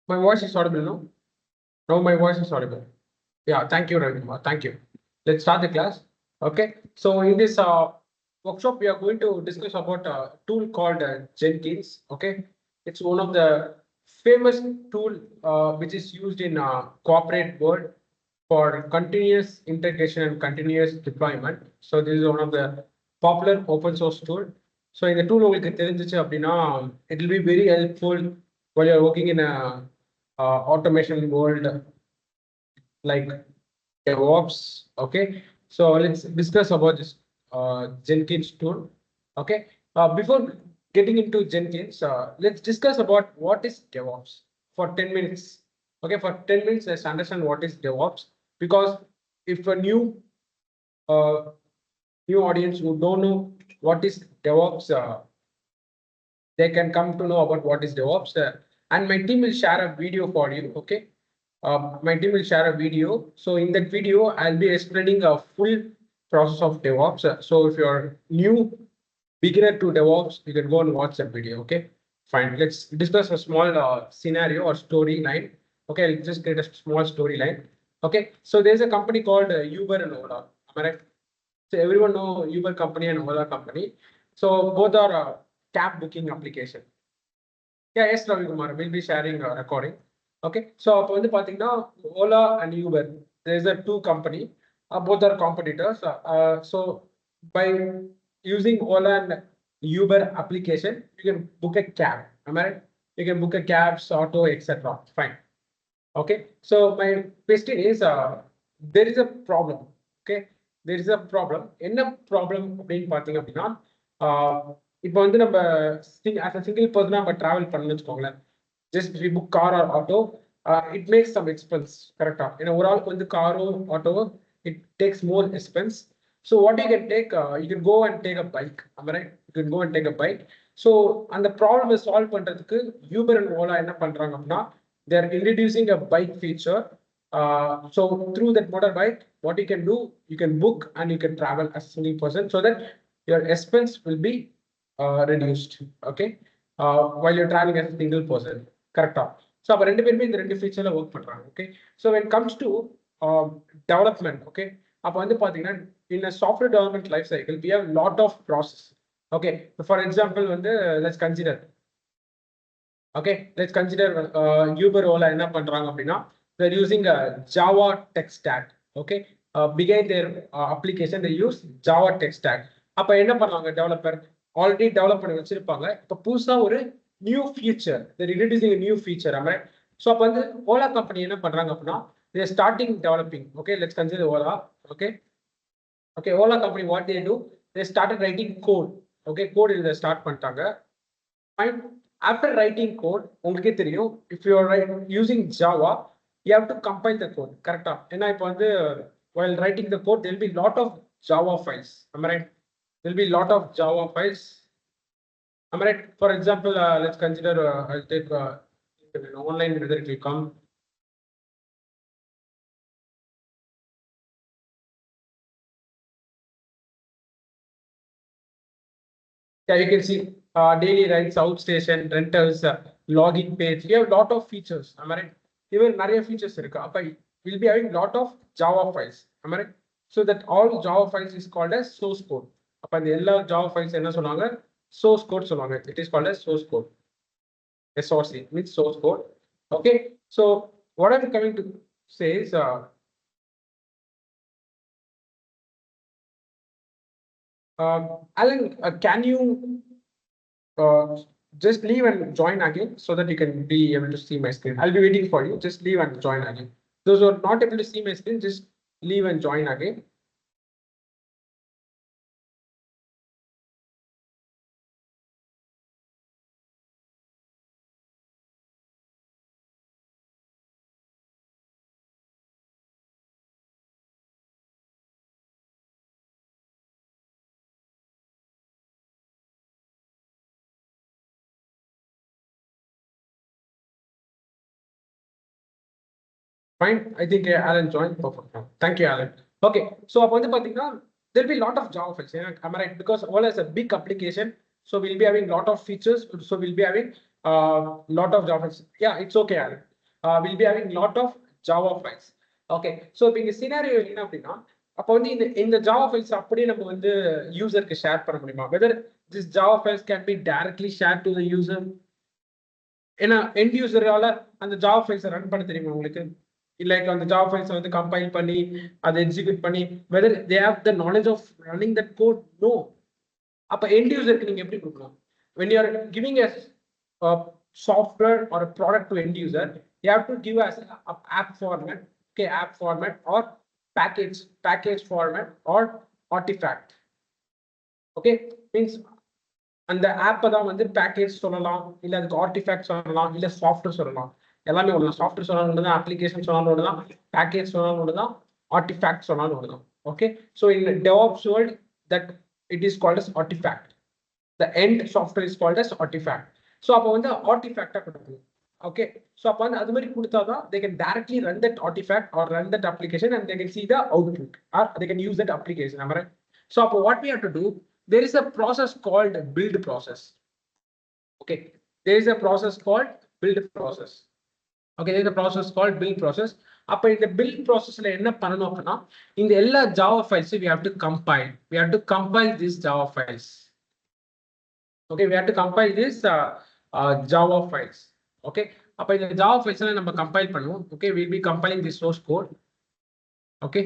My voice is audible, no? No, my voice is audible. Yeah, thank you, Ravi. Thank you. Let's start the class. Okay. So in this workshop, we are going to discuss about a tool called Jenkins. Okay. It's one of the famous tool which is used in corporate world for continuous integration and continuous deployment. So this is one of the popular open source tool. So in the tool உங்களுக்கு தெரிஞ்சிச்சு அப்படின்னா it will be very helpful while you're working in a automation world like DevOps. Okay, so let's discuss about this Jenkins tool. Okay, before getting into Jenkins, let's discuss about what is DevOps for 10 minutes. Okay, for 10 minutes, let's understand what is DevOps, because if a uh, new audience who don't know what is DevOps, they can come to know about what is DevOps. And my team will share a video for you. Okay. My team will share a video. So in that video, I'll be explaining a full process of DevOps. So if you're new beginner to DevOps, you can go and watch that video. Okay. Fine. Let's discuss a small scenario or storyline. Okay. Let's just create a small storyline. Okay. So there's a company called Uber and Ola. Am I right? So everyone know Uber company and Ola company. So both are cab booking application. Yeah, yes, Ravi Kumar, we'll be sharing a recording. Okay, so அப்போ வந்து பாத்தீங்கன்னா Ola and Uber, there is a two company, both are competitors. So by using Ola and Uber application, you can book a cab. Am I right? You can book a cabs, auto, etc. Fine. Okay, so my question is, there is a problem. Okay, there is a problem. என்ன problem அப்படின்னு பாத்தீங்க அப்படின்னா, இப்போ வந்து நம்ம as a single person நம்ம travel பண்ணணும்னு வச்சுக்கோங்களேன். Just we book car or auto, it makes some expense. கரெக்டா? ஏன்னா ஒரு ஆளுக்கு வந்து காரோ ஆட்டோவோ it takes more expense. So what you can take, you can go and take a bike. Am I right? You can go and take a bike. So அந்த problem solve பண்றதுக்கு Uber and Ola என்ன பண்றாங்க அப்படின்னா, they are introducing a bike feature. So through that motorbike, what you can do, you can book and you can travel as a single person, so that your expense will be reduced. Okay, while you're traveling as a single person. Correct. So அப்ப ரெண்டு பேருமே இந்த ரெண்டு ஃபீச்சர்ல work பண்றாங்க. Okay, so when comes to development, okay, அப்ப வந்து பாத்தீங்கன்னா in a software development life cycle we have lot of process. Okay, for example வந்து let's consider, okay, let's consider Uber Ola என்ன பண்றாங்க அப்படின்னா, they're using a Java tech stack. Okay, behind their application they use Java tech stack. அப்ப என்ன பண்ணுவாங்க, developer already develop பண்ணி வச்சிருப்பாங்க. இப்போ புதுசா ஒரு new feature, they're introducing a new feature. Am I right? So அப்ப வந்து ஓலா கம்பெனி என்ன பண்றாங்க அப்படின்னா, they're starting developing. Okay, let's consider Ola. Okay, okay, Ola company, what they do, they started writing code. Okay, code இதை start பண்ணிட்டாங்க. Fine. After writing code, உங்களுக்கே தெரியும், if you are using Java, you have to compile the code. கரெக்டா? ஏன்னா இப்போ வந்து while writing the code, there will be lot of Java files. Am I right? There will be lot of Java files. Am I right? For example, let's consider, I'll take online, whether it will come. Yeah, you can see daily rides, outstation, rentals, login page. We have lot of features. Am I right? Even நிறைய features இருக்கு. அப்ப we'll be having lot of Java files. Am I right? So that all Java files is called as source code. அப்ப இந்த எல்லா Java files என்ன சொல்லுவாங்க? Source code சொல்லுவாங்க. It is called as source code. SRC means source code. Okay. So what I'm coming to say is, Alan, can you just leave and join again so that you can be able to see my screen? I'll be waiting for you. Just leave and join again. Those who are not able to see my screen, just leave and join again. Fine. I think Alan joined. Perfect. Thank you, Alan. Okay. So upon the particular, there'll be a lot of Java files. Am I right? Because all is a big application, so we'll be having a lot of features. So we'll be having a lot of Java files. Yeah, it's okay, Alan. we'll be having lot of Java files. Okay, so இப்போ இங்க scenario என்ன அப்படின்னா, அப்போ வந்து இந்த Java files அப்படியே நம்ம வந்து யூசருக்கு ஷேர் பண்ண முடியுமா? Whether this Java files can be directly shared to the user. ஏன்னா end user-ஆல அந்த Java files ரன் பண்ண தெரியுமா உங்களுக்கு? இல்ல அந்த Java files வந்து கம்பைல் பண்ணி அதை எக்ஸிக்யூட் பண்ணி whether they have the knowledge of running that code? No. அப்ப end user-க்கு நீங்க எப்படி கொடுக்கலாம்? When you are giving a software or a product to end user, you have to give as a app format, okay, app format or package format or artifact. Okay, means அந்த app தான் வந்து package சொல்லலாம், இல்ல அதுக்கு artifact சொல்லலாம், இல்ல software சொல்லலாம். எல்லாமே ஒன்று தான். சாஃப்ட்வேர் சொன்னாலும் ஒன்று தான், அப்ளிகேஷன் சொன்னாலும் ஒன்று தான், பேக்கேஜ் சொன்னாலும் ஒன்று தான், ஆர்டிஃபேக்ட் சொன்னாலும் ஒன்று தான். Okay, so in DevOps world that it is called as artifact. The end software is called as artifact. So அப்போ வந்து ஆர்டிஃபேக்டா கொடுக்குது. ஓகே, ஸோ அப்போ வந்து அது மாதிரி கொடுத்தாதான் they can directly run that artifact or run that application and they can see the output or they can use that application. Am I right? So அப்போ what we have to do, there is a process called build process. Okay, there is a process called build process. Okay, there is a process called build process. அப்போ இந்த build processல என்ன பண்ணணும் அப்படின்னா, இந்த எல்லா Java files we have to compile these Java files. Okay, we have to compile this Java files. Okay, அப்ப இந்த Java files நம்ம compile பண்ணுவோம். Okay, we'll be compiling this source code. Okay,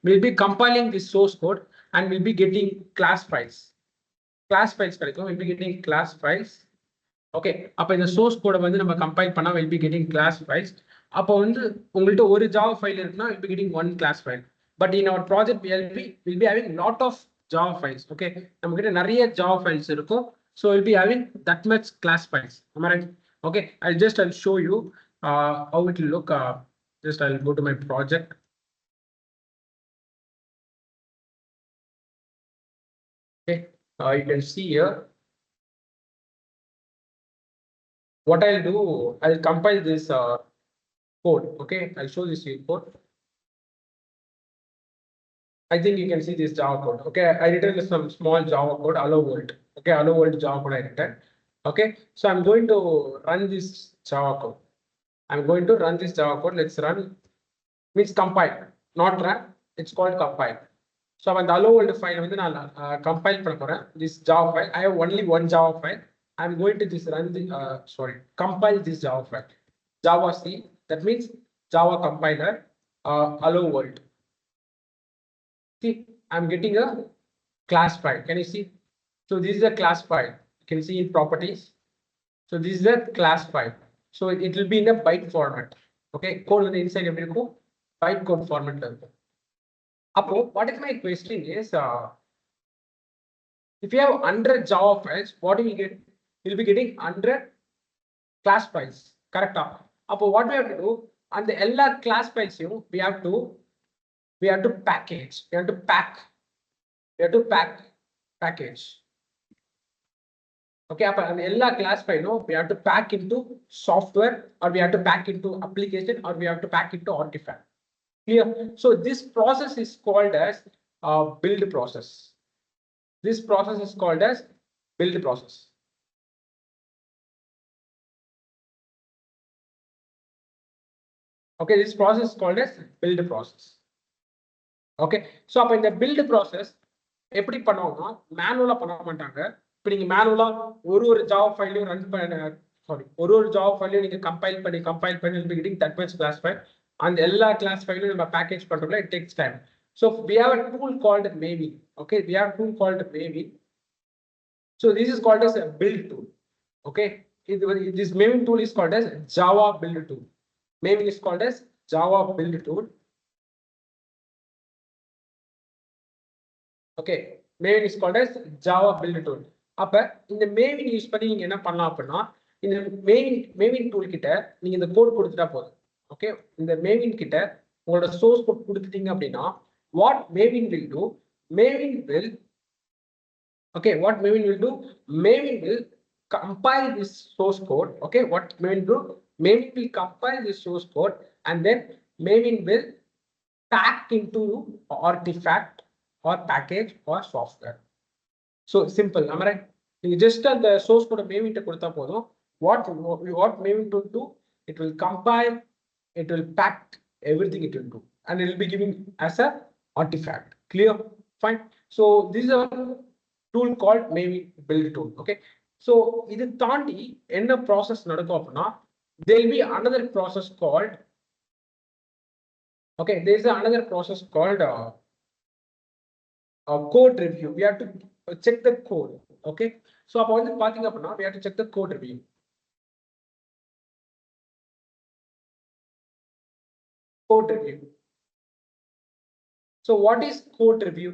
we'll be compiling this source code and we'll be getting class files. கிடைக்கும். We'll be getting class files. Okay, அப்ப இந்த source code வந்து நம்ம compile பண்ணா we'll be getting class files. அப்ப வந்து உங்கள்ட்ட ஒரு Java file இருக்குன்னா we'll be getting one class file. But in our project we'll be having lot of Java files. Okay, நம்ம கிட்ட நிறைய Java files இருக்கும். So we'll be having that much class files. Am I right? Okay, I'll show you how it will look. Just I'll go to my project. Okay, you can see here. What I'll do, I'll compile this code. Okay, I'll show this code. I think you can see this Java code. Okay, I written some small Java code, hello world. Okay, hello world Java code I written. Okay, so I'm going to run this Java code. Let's run. Means compile, not run. It's called compile. So when the hello world file வந்து நான் compile பண்ண போறேன். This Java file, I have only one Java file. I'm going to just run the compile this Java file. Java C, that means Java compiler, hello world. See, I'm getting a class file. Can you see? So this is a class file. You can see in properties. So this is a class file. So it will be in a byte format. Okay, code on the inside every code, byte code format. Apo, what is my question is, if you have 100 Java files, what do you get? You'll be getting 100 class files. Correct? Apo, what we have to do? And the LR class files, we have to package. We have to package. Okay, and all class file, we have to pack into software, or we have to pack into application, or we have to pack into artifact. Clear? So this process is called as build process. This process is called as build process. Okay, this process is called as build process. Okay, so அப்ப இந்த build process எப்படி பண்ணுவோம்னா மேனுவலா பண்ண மாட்டாங்க. இப்போ நீங்க மேனுவலா ஒரு Java ஃபைலையும் run பண்ண ஒரு Java ஃபைலையும் நீங்க கம்பைல் பண்ணி getting that much class file and எல்லா class ஃபைலையும் நம்ம package பண்றோம்ல, it takes time. So we have a tool called maven. Okay, we have a tool called maven. So this is called as a build tool. Okay, this maven tool is called as Java build tool. Maven is called as Java build tool. Okay, maven is called as Java build tool. அப்ப இந்த maven use பண்ணி நீங்க என்ன பண்ணலாம் அப்படின்னா, இந்த maven tool கிட்ட நீங்க இந்த கோட் கொடுத்துட்டா போதும். ஓகே, இந்த maven கிட்ட உங்களோட சோர்ஸ் கோட் கொடுத்துட்டீங்க அப்படின்னா, what maven will do, maven will compile this source code. Okay, what maven do, maven will compile this source code and then maven will pack into artifact or package or software. So simple, am I right? You just the source code maven கொடுத்தா போதும், what maven tool do? It will compile, it will pack everything it will do, and it will be giving as a artifact. Clear? Fine. So this is a tool called maven build tool. Okay. So இது தாண்டி என்ன process நடக்கும் அப்படின்னா, there will be another process called, okay, there is another process called code review. We have to check the code. Okay. So அப்போ வந்து பாத்தீங்க அப்படின்னா, we have to check the code review. Code review. So what is code review?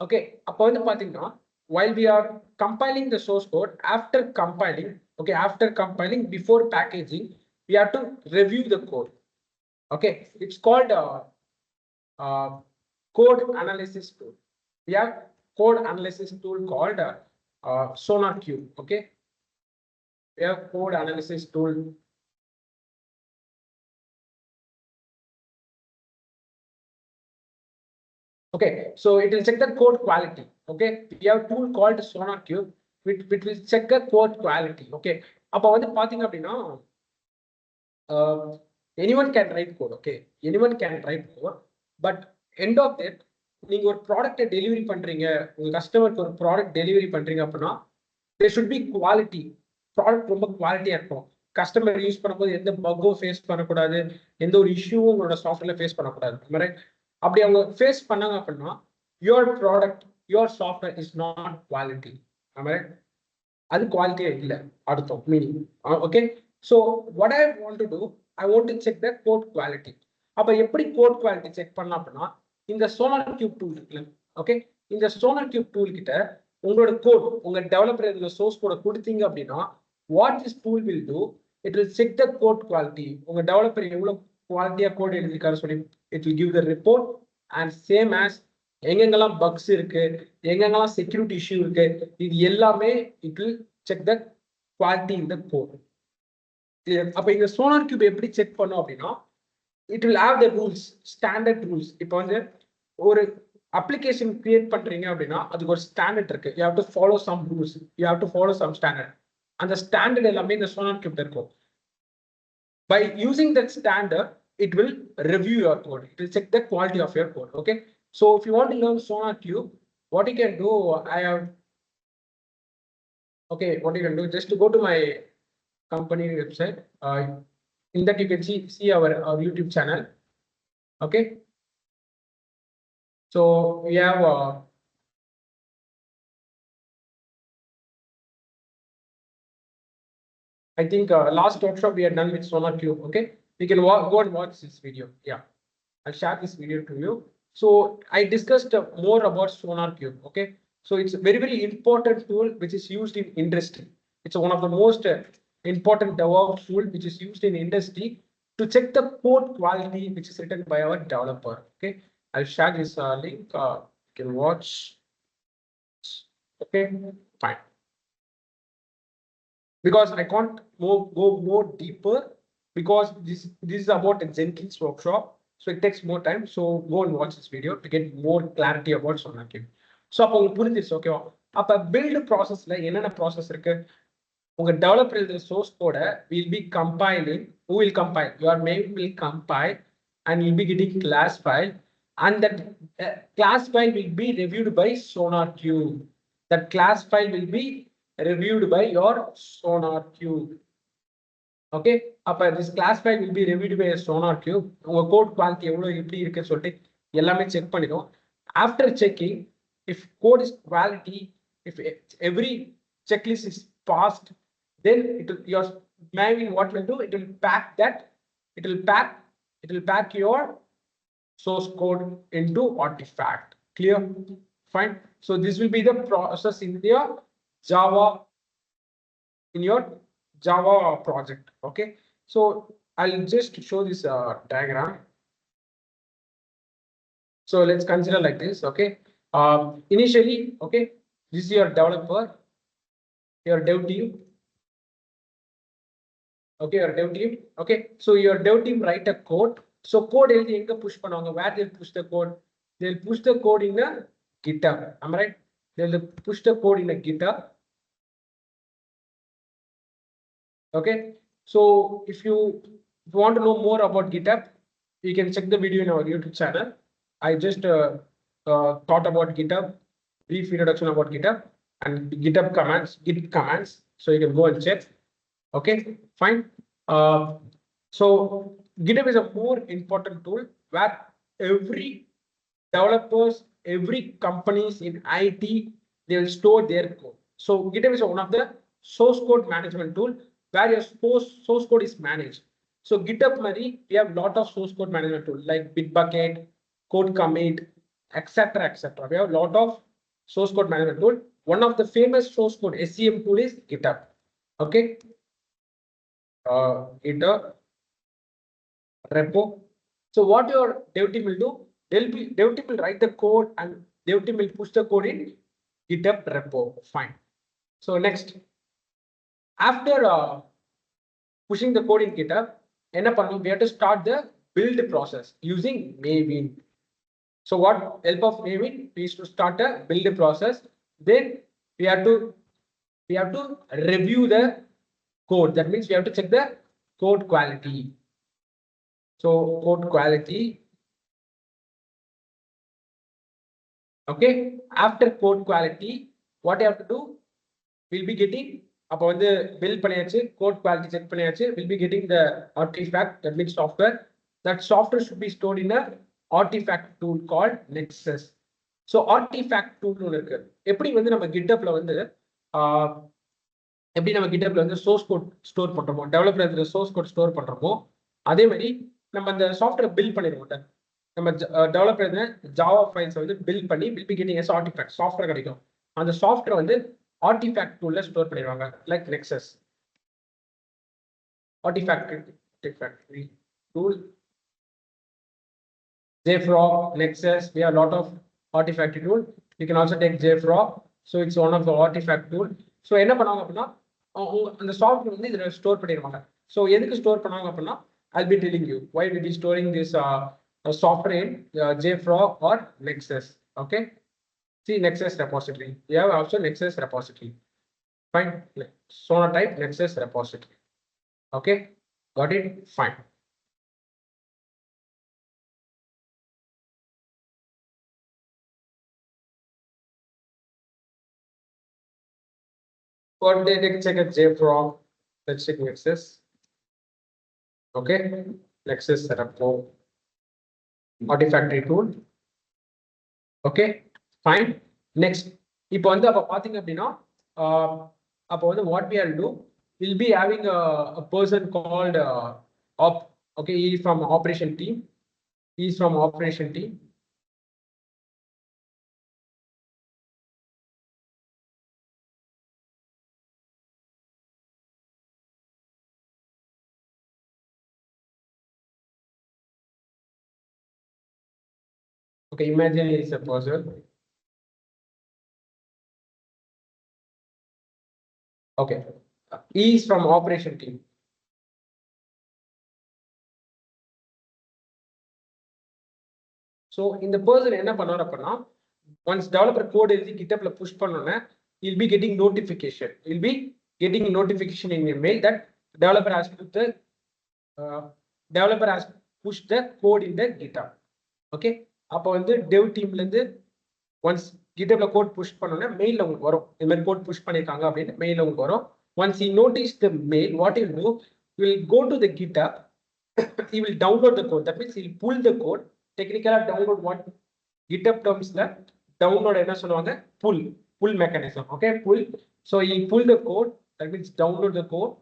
Okay, அப்போ வந்து பாத்தீங்கன்னா, while we are compiling the source code, after compiling, okay, after compiling, before packaging, we have to review the code. Okay, it's called code analysis tool. We have code analysis tool called SonarQube. Okay, we have code analysis tool. Okay, so it will check the code quality. Okay, we have a tool called SonarQube, which will check the code quality. Okay, அப்போ வந்து பாத்தீங்க அப்படின்னா, anyone can write code. Okay, anyone can write code, but end of that, நீங்க ஒரு ப்ராடக்ட்டை delivery பண்றீங்க, உங்க கஸ்டமருக்கு ஒரு ப்ராடக்ட் டெலிவரி பண்றீங்க அப்படின்னா, there should be quality. Product ரொம்ப குவாலிட்டியா இருக்கும். கஸ்டமர் யூஸ் பண்ணும்போது எந்த பக்கும் ஃபேஸ் பண்ணக்கூடாது, எந்த ஒரு இஷ்யூவும் உங்களோட சாஃப்ட்வேர்ல ஃபேஸ் பண்ணக்கூடாது. அப்படி அவங்க ஃபேஸ் பண்ணாங்க அப்படின்னா, your product, your software is not quality. அது குவாலிட்டியே இல்லை அர்த்தம், meaning. Okay, so what I want to do, I want to check the code quality. அப்போ எப்படி கோட் குவாலிட்டி செக் பண்ணலாம் அப்படின்னா, இந்த SonarQube டூல் இருக்குல்ல, ஓகே, இந்த SonarQube டூல் கிட்ட உங்களோட கோட், உங்க டெவலப்பர் இந்த சோர்ஸ் கோட கொடுத்தீங்க அப்படின்னா, what this tool will do, it will check the code quality. உங்க டெவலப்பர் எவ்வளவு குவாலிட்டியா கோட் எழுதிருக்காரு சொல்லி it will give the report, and same as எங்கெங்கெல்லாம் பக்ஸ் இருக்கு, எங்கெங்கெல்லாம் செக்யூரிட்டி இஷ்யூ இருக்கு, இது எல்லாமே it will check the quality in the code. அப்ப இந்த SonarQube எப்படி செக் பண்ணும் அப்படின்னா, it will have the rules, standard rules. இப்போ வந்து ஒரு அப்ளிகேஷன் கிரியேட் பண்றீங்க அப்படின்னா, அதுக்கு ஒரு ஸ்டாண்டர்ட் இருக்கு. you have to follow some rules, you have to follow some standard. அந்த ஸ்டாண்டர்ட் எல்லாமே இந்த SonarQube இருக்கும். By using that standard, it will review your code. It will check the quality of your code. Okay, so if you want to learn SonarQube, what you can do, what you can do, just to go to my company website. In that you can see our YouTube channel. Okay, so we have I think last workshop we are done with SonarQube. Okay, you can go and watch this video. Yeah, I'll share this video to you. So I discussed more about SonarQube. Okay, so it's a very, very important tool which is used in industry. It's one of the most important DevOps tool which is used in industry to check the code quality which is written by our developer. Okay, I'll share this link. You can watch. Okay, fine. Because I can't go more deeper, because this is about a Jenkins workshop, so it takes more time. So go and watch this video to get more clarity about SonarQube. So அப்போ உங்களுக்கு புரிஞ்சிருச்சு. ஓகேவா? அப்ப build ப்ராசஸ்ல என்னென்ன process இருக்கு, உங்க developer எழுதுற சோர்ஸ் கோட will be compiling. Who will compile? Your maven will compile and you'll be getting class file, and that class file will be reviewed by SonarQube. That class file will be reviewed by your SonarQube. Okay, அப்ப this class file will be reviewed by SonarQube. உங்க code quality எவ்வளவு எப்படி இருக்குன்னு சொல்லிட்டு எல்லாமே check பண்ணிடும். After checking, if code is quality, if every checklist is passed, then it will, your maven what will do, it will pack that, it will pack your source code into artifact. Clear? Fine. So this will be the process in your Java, in your Java project. Okay, so I'll just show this diagram. So let's consider like this. Okay, initially, okay, this is your developer, your dev team. Okay, your dev team. Okay, so your dev team write a code. So code எழுதி எங்க push பண்ணுவாங்க, where they'll push the code, they'll push the code in a GitHub. Am I right? They'll push the code in a GitHub. Okay, so if you want to know more about GitHub, you can check the video in our YouTube channel. I just thought about GitHub, brief introduction about GitHub and GitHub commands, Git commands. So you can go and check. Okay, fine. So GitHub is a more important tool where every developers, every companies in IT, they will store their code. So GitHub is one of the source code management tool where your source code is managed. So GitHub Mari, we have a lot of source code management tool like Bitbucket, Code Commit, etc. etc. We have a lot of source code management tool. One of the famous source code SCM tool is GitHub. Okay. GitHub repo. So what your dev team will do? Dev team will write the code and dev team will push the code in GitHub repo. Fine. So next, after pushing the code in GitHub, we have to start the build process using maven. So what help of maven is to start a build process. Then we have to review the code. That means we have to check the code quality. So code quality. Okay, after code quality, what you have to do? We'll be getting about the build paniyachu, code quality check paniyachu, we'll be getting the artifact, that means software. That software should be stored in a artifact tool called Nexus. So artifact tool எப்படி வந்து நம்ம GitHubல வந்து எப்படி நம்ம GitHubல வந்து source code store பண்றோமோ, developer source code store பண்றோமோ, அதே மாதிரி நம்ம அந்த சாஃப்ட்வேர் பில்ட் பண்ணிடுவோம். நம்ம டெவலப்பர் ஜாவா ஃபைல்ஸ் வந்து பில்ட் பண்ணி will be getting as artifact software கிடைக்கும். அந்த சாஃப்ட்வேர் வந்து artifact tool ஸ்டோர் பண்ணிடுவாங்க like Nexus. Artifact tool, JFrog, Nexus, we have a lot of artifact tool. You can also take JFrog. So it's one of the artifact tool. So என்ன பண்ணுவாங்க அப்படின்னா அந்த software வந்து இதில் store பண்ணிடுவாங்க. So எதுக்கு store பண்ணுவாங்க அப்படின்னா I'll be telling you why we be storing this software in JFrog or Nexus. Okay, see Nexus repository. You have also Nexus repository. Fine. Sonatype Nexus repository. Okay, got it? Fine. What they check at JFrog. Let's check Nexus. Okay, Nexus repo artifact tool. Okay, fine. Next, இப்போ வந்து அப்ப பாத்தீங்க அப்படின்னா அப்போ வந்து what we will do, we'll be having a person called okay, he is from operation team. He is from operation team. Okay, imagine he is a person. Okay, he is from operation team. So இந்த person என்ன பண்ணுவார் அப்படின்னா once developer code எழுதி GitHubல push பண்ணோன்னா he'll be getting notification. He'll be getting notification in your mail that developer has pushed the code in the GitHub. Okay, அப்போ வந்து dev teamல இருந்து once GitHubல code push பண்ணோன்னா mail உங்களுக்கு வரும். இந்த மாதிரி code push பண்ணிருக்காங்க அப்படின்னு mail உங்களுக்கு வரும். Once he noticed the mail, what he'll do, he will go to the GitHub. He will download the code. That means he'll pull the code. Technically download what GitHub terms la download என்ன சொல்லுவாங்க, pull mechanism. Okay, pull. So he'll pull the code. That means download the code.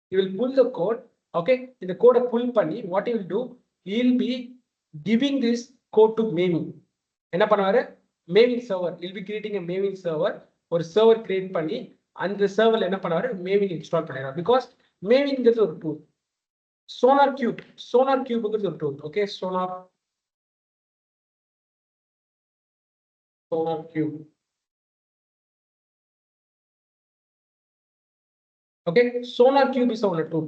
He will pull the code. Okay, in the code pull பண்ணி what he will do, he'll be giving this code to maven. என்ன பண்ணுவாரு, maven server. He'll be creating a maven server. ஒரு server create பண்ணி அந்த serverல என்ன பண்ணுவாரு, maven install பண்ணிடுவாரு. Because mavenங்கிறது ஒரு tool. SonarQube is a tool. Okay, SonarQube. Okay, SonarQube is a tool.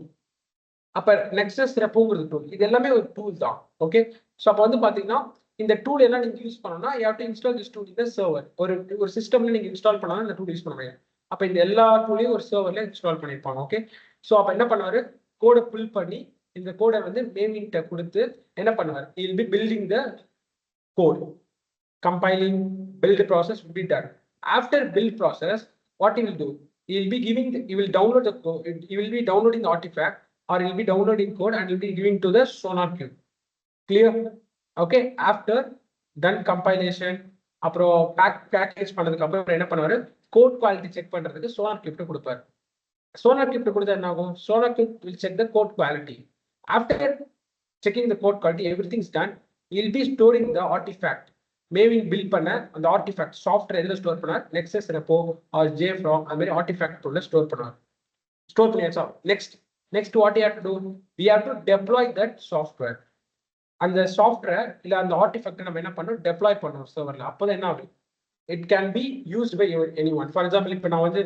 அப்ப Nexus repoங்கிறது tool. இது எல்லாமே ஒரு tool தான். Okay, so அப்ப வந்து பாத்தீங்கன்னா இந்த tool எல்லாம் நீங்க யூஸ் பண்ணனும்னா you have to install this tool in the server. ஒரு சிஸ்டம்ல நீங்க இன்ஸ்டால் பண்ணா இந்த tool யூஸ் பண்ண முடியும். அப்ப இந்த எல்லா டூலையும் ஒரு சர்வர்ல இன்ஸ்டால் பண்ணிருப்பாங்க. ஓகே, ஸோ அப்போ என்ன பண்ணுவாரு, கோடை புல் பண்ணி இந்த கோடை வந்து மேவின்ட்ட கொடுத்து என்ன பண்ணுவார், he will be building the code, compiling, build process will be done. After build process, what he will do, he will be giving he will download the code, he will be downloading the artifact, or he will be downloading code and he will be giving to the SonarQube. Clear? Okay, after done compilation, அப்புறம் package பண்ணதுக்கு அப்புறம் என்ன பண்ணுவாரு, code quality check பண்றதுக்கு SonarQube கொடுப்பாரு. SonarQube கொடுத்தா என்ன ஆகும், SonarQube will check the code quality. After checking the code quality, everything is done. He will be storing the artifact. Maven build பண்ண அந்த artifact software எதுல ஸ்டோர் பண்ணார், Nexus repo or JFrog அந்த மாதிரி artifact உள்ள ஸ்டோர் பண்ணுவார். Store பண்ணியாச்சா, next what you have to do, we have to deploy that software. அந்த சாஃப்ட்வேர் இல்ல அந்த ஆர்டிஃபேக்ட் நம்ம என்ன பண்ணணும், டெப்ளாய் பண்ணணும் சர்வர்ல. அப்போதான் என்ன ஆகும், it can be used by anyone. For example இப்போ நான் வந்து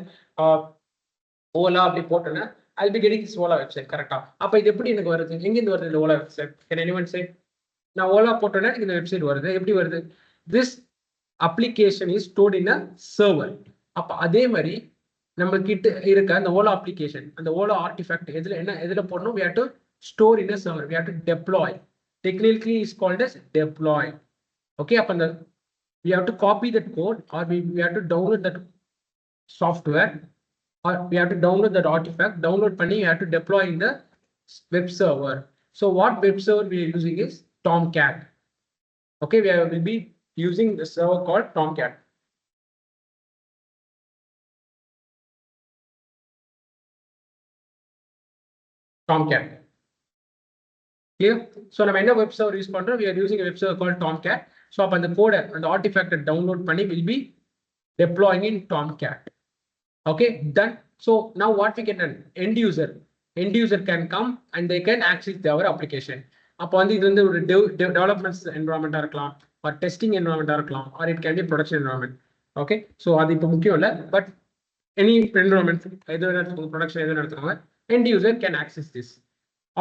ஓலா அப்படி போட்டேன்னா I'll be getting this Ola website கரெக்டா. அப்போ இது எப்படி எனக்கு வருது, எங்கிருந்து வருது இந்த Ola website, can anyone say? நான் ஓலா போட்டேன்னா இந்த வெப்சைட் வருது, எப்படி வருது, this application is stored in a server. அப்போ அதே மாதிரி நம்ம கிட்ட இருக்க அந்த ஓலா அப்ளிகேஷன், அந்த ஓலா ஆர்டிஃபேக்ட் எதுல போடணும், we have to store in a server, we have to deploy. Technically is called as deploy. Okay, we have to copy that code, or we have to download that software, or we have to download that artifact, download panni we have to deploy in the web server. So what web server we are using is Tomcat. Okay, we will be using the server called Tomcat. Clear? So நம்ம என்ன web server use பண்றோம், we are using a web server called Tomcat. So அப்ப அந்த கோடை அந்த artifact download பண்ணி will be deploying in Tomcat. Okay, done. So now what we can do, end user can come and they can access our application. அப்போ வந்து இது வந்து ஒரு development environment இருக்கலாம், or testing environment இருக்கலாம், or it can be production environment. Okay, so அது இப்போ முக்கியம் இல்லை, but any environment எது நடத்துவாங்க, production எது நடத்துவாங்க, end user can access this.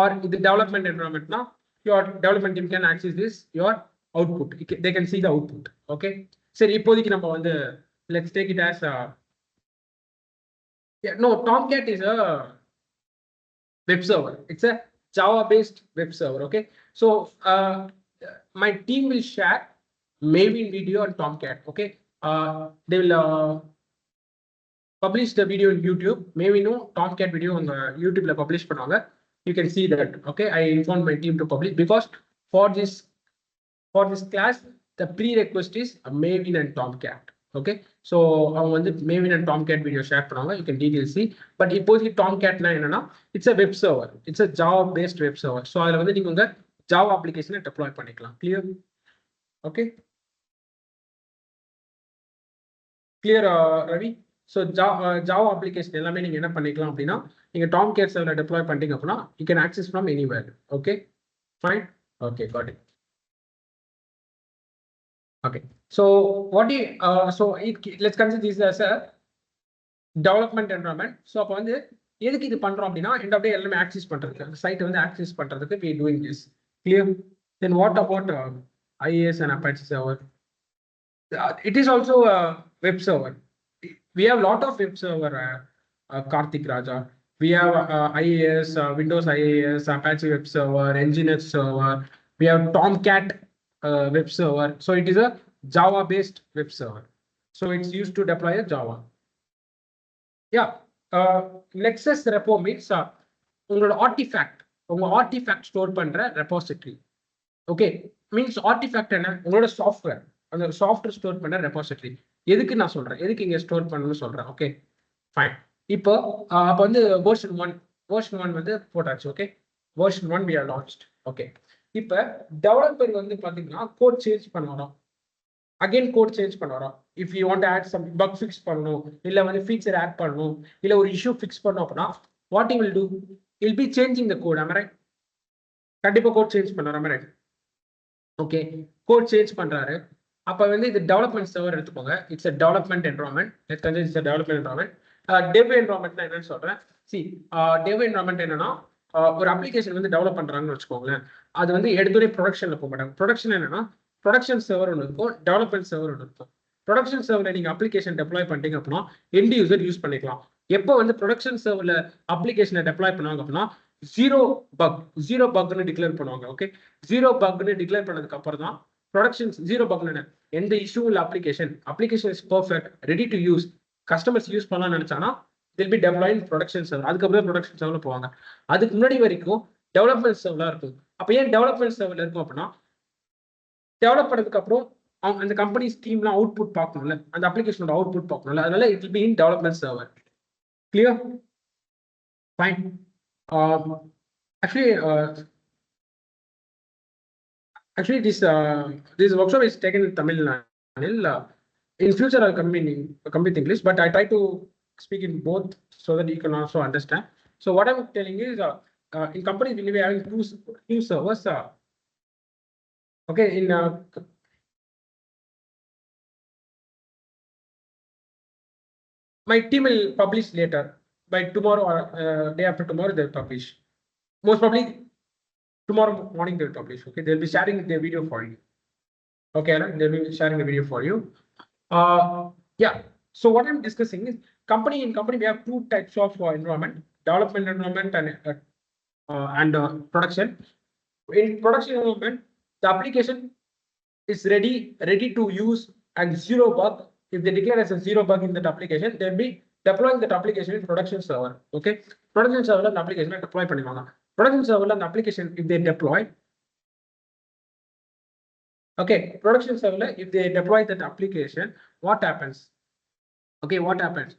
Or the development environment, now your development team can access this, your output, they can see the output. Okay, so இப்போதைக்கு நம்ம வந்து let's take it as Tomcat is a web server, it's a Java based web server. Okay, so my team will share Maven video on Tomcat. Okay, they will publish the video on YouTube. Maven Tomcat video on the YouTube la publish பண்ணுவாங்க. You can see that. Okay, I informed my team to publish, because for this class the prerequisite is a Maven and Tomcat. Okay, so அவங்க வந்து Maven and Tomcat video share பண்ணுவாங்க, you can details see. But இப்போதைக்கு Tomcat னா என்னன்னா, it's a web server, it's a Java based web server. So அதுல வந்து நீங்க உங்க Java application deploy பண்ணிக்கலாம். Clear? Okay, clear Ravi? So Java application எல்லாமே நீங்க என்ன பண்ணிக்கலாம் அப்படின்னா, நீங்க Tomcat server deploy பண்ணிட்டீங்க அப்படின்னா you can access from anywhere. Okay, fine. Okay, got it. Okay, so let's consider this as a development environment. So அப்போ வந்து எதுக்கு இது பண்றோம் அப்படின்னா, end of day எல்லாமே ஆக்சஸ் பண்றதுக்கு, அந்த சைட் வந்து ஆக்சஸ் பண்றதுக்கு we are doing this. Clear? Then what about IaaS and Apache server? It is also a web server. We have a lot of web server, Karthik Raja. We have IaaS, Windows IaaS, Apache web server, Nginx server. We have Tomcat web server. So it is a Java based web server. So it's used to deploy a Java. Yeah, Nexus repo means உங்களோட artifact store பண்ற repository. Okay, means artifact என்ன, உங்களோட software, அந்த software store பண்ண repository. எதுக்கு நான் சொல்றேன், எதுக்கு இங்க ஸ்டோர் பண்ணணும்னு சொல்றேன். Okay, fine. இப்போ வந்து version 1 வந்து போட்டாச்சு. Okay, version 1 we have launched. Okay, இப்போ டெவலப்பர் வந்து பாத்தீங்கன்னா கோட் சேஞ்ச் பண்ணுவோம், அகைன் கோட் சேஞ்ச் பண்ணுவோம். If you want to add some bug fix பண்ணணும், இல்ல வந்து ஃபீச்சர் ஆட் பண்ணணும், இல்ல ஒரு இஷ்யூ ஃபிக்ஸ் பண்ணணும் அப்படின்னா what you will do, you will be changing the code. ஆமா ரைட்? கண்டிப்பா கோட் சேஞ்ச் பண்ணுறோம். ஆமா ரைட்? ஓகே, கோட் சேஞ்ச் பண்றாரு. அப்போ வந்து இது டெவலப்மெண்ட் சர்வர் எடுத்துக்கோங்க. It's a development environment. Let's consider it's a development environment. Dev environment என்னன்னு சொல்றேன். Dev environment என்னன்னா, ஒரு அப்ளிகேஷன் வந்து டெவலப் பண்றாங்கன்னு வச்சுக்கோங்களேன். அது வந்து எடுத்துடைய ப்ரொடக்ஷன்ல போக மாட்டாங்க. ப்ரொடக்ஷன் என்னன்னா, ப்ரொடக்ஷன் சர்வர் ஒன்று இருக்கும், டெவலப்மெண்ட் சர்வர் ஒன்று இருக்கும். ப்ரொடக்ஷன் சர்வரில் நீங்க அப்ளிகேஷன் டெப்ளாய் பண்ணிட்டீங்க அப்படின்னா எண்ட் யூசர் யூஸ் பண்ணிக்கலாம். எப்போ வந்து ப்ரொடக்ஷன் சர்வர்ல அப்ளிகேஷனை டெப்ளாய் பண்ணுவாங்க அப்படின்னா ஜீரோ பக்னு டிக்ளேர் பண்ணுவாங்க. ஓகே, ஜீரோ பக்னு டிக்ளேர் பண்ணதுக்கு அப்புறம் தான் ப்ரொடக்ஷன் ஜீரோ பக்னு எந்த இஷ்யூ இல்லை, application is perfect, ready to use, customers use பண்ணலாம்னு நினைச்சானா தில் பி டெப்ளாயின் ப்ரொடக்ஷன் சர்வர். அதுக்கப்புறம் ப்ரொடக்ஷன் சர்வர்ல போவாங்க. அதுக்கு முன்னாடி வரைக்கும் டெவலப்மெண்ட் சர்வலா இருக்கும். அப்ப ஏன் டெவலப்மெண்ட் சர்வர்ல இருக்கும் அப்படின்னா டெவலப் பண்ணதுக்கு அப்புறம் அந்த கம்பெனிஸ் டீம்லாம் அவுட்புட் பார்க்கணும்ல, அந்த அப்ளிகேஷனோட அவுட்புட் பார்க்கணும்ல, அதனால it will be in development server. Clear? Fine. Actually, this workshop is taken in Tamil. In future, I'll come with English, but I try to speak in both so that you can also understand. So what I'm telling is, in companies we will be having two servers. Okay, in my team will publish later. By tomorrow or day after tomorrow, they'll publish. Most probably tomorrow morning they'll publish. Okay, they'll be sharing the video for you. Okay, they'll be sharing the video for you. Yeah. So what I'm discussing is in company we have two types of environment: development environment and production. In production environment, the application is ready to use and zero bug. If they declare as a zero bug in that application, they'll be deploying that application in production server. Okay, production server and application deploy பண்ணுவாங்க. Production server and application if they deploy, okay, production server if they deploy that application, what happens? Okay, what happens?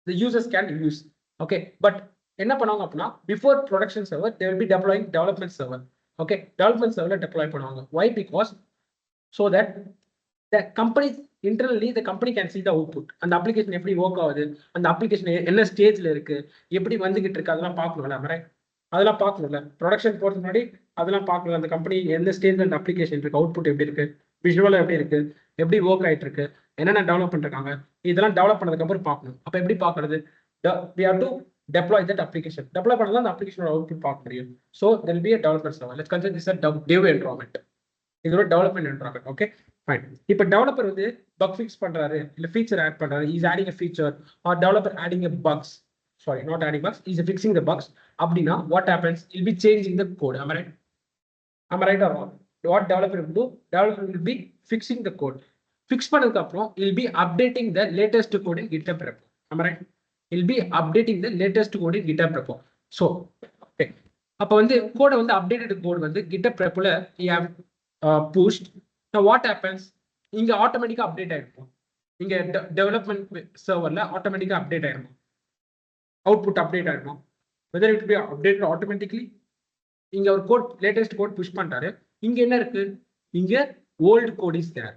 The users can use. Okay, but என்ன பண்ணுவாங்க அப்படின்னா before production server they will be deploying development server. Okay, development server deploy பண்ணுவாங்க. Why? Because so that the company internally the company can see the output. அந்த application எப்படி work ஆகுது, அந்த application என்ன ஸ்டேஜ்ல இருக்கு, எப்படி வந்துகிட்டு இருக்கு, அதெல்லாம் பார்க்கணும்ல. right? அதெல்லாம் பார்க்கணும்ல. ப்ரொடக்ஷன் போறதுக்கு முன்னாடி அதெல்லாம் பார்க்கணும். அந்த கம்பெனி எந்த ஸ்டேஜ்ல அந்த அப்ளிகேஷன் இருக்கு, அவுட்புட் எப்படி இருக்கு, விஷுவலா எப்படி இருக்கு, எப்படி ஒர்க் ஆயிட்டு இருக்கு, என்னென்ன டெவலப் பண்ணிருக்காங்க, இதெல்லாம் டெவலப் பண்ணதுக்கு அப்புறம் பார்க்கணும். அப்ப எப்படி பார்க்கறது? We have to deploy that application. Develop பண்ணா அந்த அப்ளிகேஷனோட அவுட்புட் பார்க்க முடியும். So there will be a development server. Let's consider this a dev environment. இது ஒரு டெவலப்மெண்ட் environment. Okay, fine. இப்போ டெவலப்பர் வந்து பக் ஃபிக்ஸ் பண்றாரு, இல்ல ஃபீச்சர் ஆட் பண்றாரு, is adding a feature or developer adding a bugs. Sorry, not adding bugs, is fixing the bugs. Abdina, what happens? He'll be changing the code. Am I right? Am I right or wrong? What developer will do? Developer will be fixing the code. Fix பண்ணதுக்கு அப்புறம் he'll be updating the latest code in GitHub repo. Am I right? He'll be updating the latest code in GitHub repo. So, okay. அப்போ வந்து கோடை வந்து updated code வந்து GitHub repoல he have pushed. Now what happens? இங்க ஆட்டோமேட்டிக்கா update ஆயிருக்கும். இங்க development சர்வர்ல ஆட்டோமேட்டிக்கா அப்டேட் ஆயிருக்கும். Output update ஆகும். Whether it will be updated automatically. இங்க ஒரு கோட் லேட்டஸ்ட் கோட் புஷ் பண்றாரு. இங்க என்ன இருக்கு? இங்க old code is there.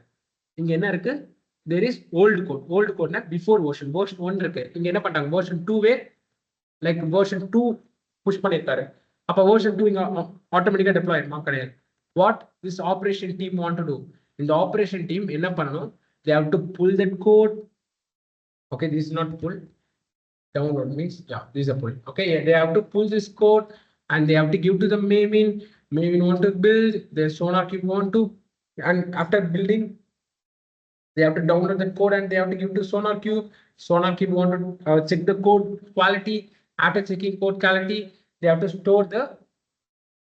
இங்க என்ன இருக்கு? There is old code. Old code na before version 1 இருக்கு. இங்க என்ன பண்றாங்க? version 2 வே like version 2 புஷ் பண்ணிருக்காரு. அப்ப version 2 இங்க ஆட்டோமேட்டிக்கா deploy ஆகுமா? கிடையாது. What this operation team want to do? இந்த operation team என்ன பண்ணணும்? They have to pull that code. Okay, this is not pull. Download means, yeah, this is a pull. Okay, they have to pull this code and they have to give to the maven. Maven want to build, the SonarQube want to, and after building, they have to download the code and they have to give to SonarQube. SonarQube want to check the code quality. After checking code quality, they have to store the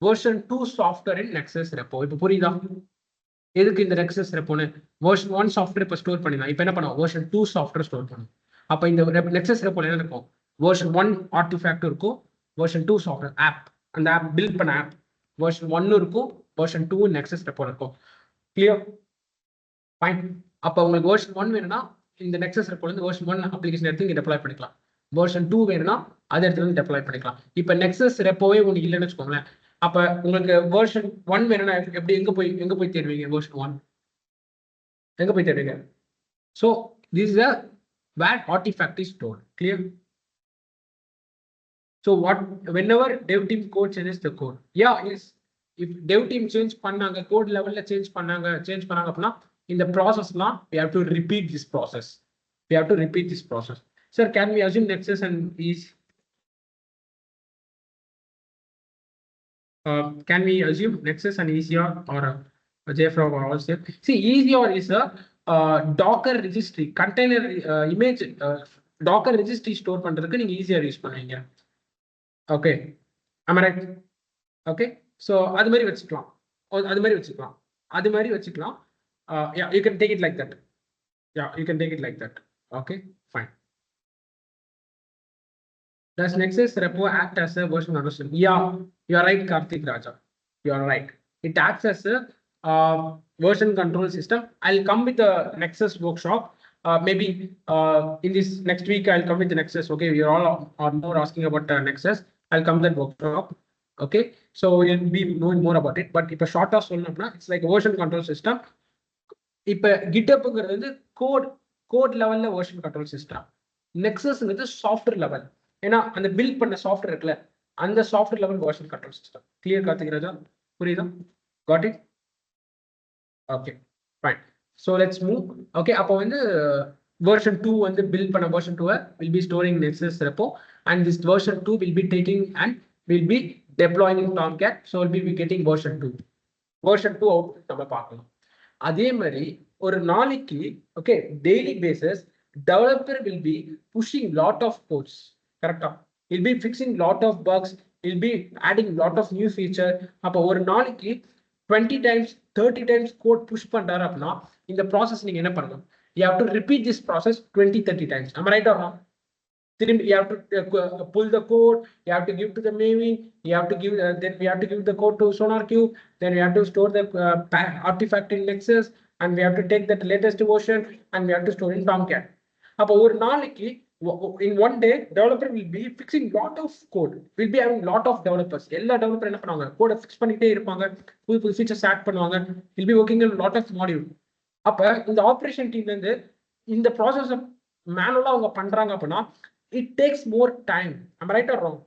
version 2 software in Nexus repo. இப்போ புரியுதா? எதுக்கு இந்த Nexus repo version 1 software இப்போ store பண்ணிடலாம். இப்போ என்ன பண்ணுவோம்? version 2 software store பண்ணுவோம். அப்ப இந்த Nexus repo என்ன இருக்கும்? version 1 artifact இருக்கும், version 2 software app, அந்த app build பண்ண app version 1 இருக்கும், version 2 Nexus repo இருக்கும். Clear? Fine. அப்ப உங்களுக்கு version 1 வேணும்னா இந்த Nexus repo இருந்து version 1 application எடுத்து இங்க deploy பண்ணிக்கலாம். version 2 வேணும்னா அதை எடுத்து வந்து deploy பண்ணிக்கலாம். இப்ப Nexus repoவே உங்களுக்கு இல்லைன்னு வச்சுக்கோங்களேன். அப்ப உங்களுக்கு version 1 வேணும்னா எப்படி எங்க போய் தேடுவீங்க? version 1 எங்க போய் தேடுவீங்க? So this is a where artifact is stored. Clear? So what, whenever dev team code changes the code, yeah, is if dev team change பண்ணாங்க, code level ல change பண்ணாங்க அப்படின்னா இந்த process லாம் we have to repeat this process. We have to repeat this process. Sir, can we assume Nexus and easy? Can we assume Nexus and easier or JFrog or all same? See, easier is a Docker registry, container image docker registry store பண்றதுக்கு நீங்க ஈஸியா use பண்ணுவீங்க. Okay, am I right? Okay, so அது மாதிரி வச்சுக்கலாம், அது மாதிரி வச்சுக்கலாம், அது மாதிரி வச்சுக்கலாம். Yeah, you can take it like that. Yeah, you can take it like that. Okay, fine. Does Nexus repo act as a version control system? Yeah, you are right, Karthik Raja. You are right. It acts as a version control system. I'll come with the Nexus workshop. Maybe in this next week, I'll come with the Nexus. Okay, we all are more asking about Nexus. I'll come to that workshop. Okay, so you'll be knowing more about it. But if a short it's like a version control system. இப்போ GitHubங்கிறது வந்து code லெவல்ல version control system. நெக்ஸஸ்ங்கிறது software level. ஏன்னா அந்த build பண்ண software இருக்குல்ல, அந்த software level version control system. Clear Karthik Raja? புரியுதா? Got it? Okay, fine. So let's move. Okay, அப்போ வந்து வெர்ஷன் 2 வந்து பில்ட் பண்ண version 2 will be storing Nexus repo, and this version 2 will be taking and will be deploying in Tomcat. So we'll be getting version 2. Version 2 output நம்ம பார்க்கலாம். அதே மாதிரி ஒரு நாளைக்கு okay daily basis developer will be pushing lot of codes. கரெக்டா? Will be fixing lot of bugs, will be adding lot of new feature. அப்போ ஒரு நாளைக்கு 20 times 30 times கோட் புஷ் பண்றாரு அப்படின்னா இந்த ப்ராசஸ் நீங்க என்ன பண்ணணும்? You have to repeat this process 20-30 times. Am I right or wrong? You have to pull the code, you have to give to the maven, you have to give then we have to give the code to SonarQube, then we have to store the artifact in Nexus, and we have to take that latest version and we have to store in Tomcat. அப்போ ஒரு நாளைக்கு in one day developer will be fixing lot of code, will be having lot of developers. எல்லா developer என்ன பண்ணுவாங்க? கோட fix பண்ணிட்டே இருப்பாங்க, புது புது ஃபீச்சர்ஸ் ஆட் பண்ணுவாங்க, will be working on lot of module. அப்ப இந்த ஆபரேஷன் டீம்ல இருந்து இந்த ப்ராசஸ் மேனுவலா அவங்க பண்றாங்க அப்படின்னா it takes more time. Am I right or wrong?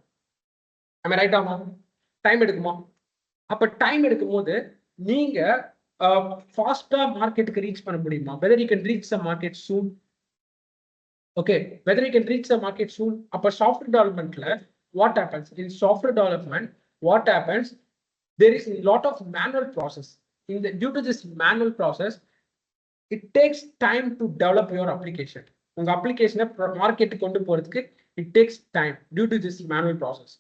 Am I right or wrong? Time எடுக்குமா? அப்ப டைம் எடுக்கும்போது நீங்க ஃபாஸ்டா மார்க்கெட்டுக்கு ரீச் பண்ண முடியுமா? whether you can reach the market soon. Okay, whether you can reach the market soon. அப்ப software டெவலப்மெண்ட்ல what happens? In software development, what happens? There is a lot of manual process. Due to this manual process, it takes time to develop your application. உங்க அப்ளிகேஷனை மார்க்கெட்டுக்கு கொண்டு போறதுக்கு it takes time due to this manual process.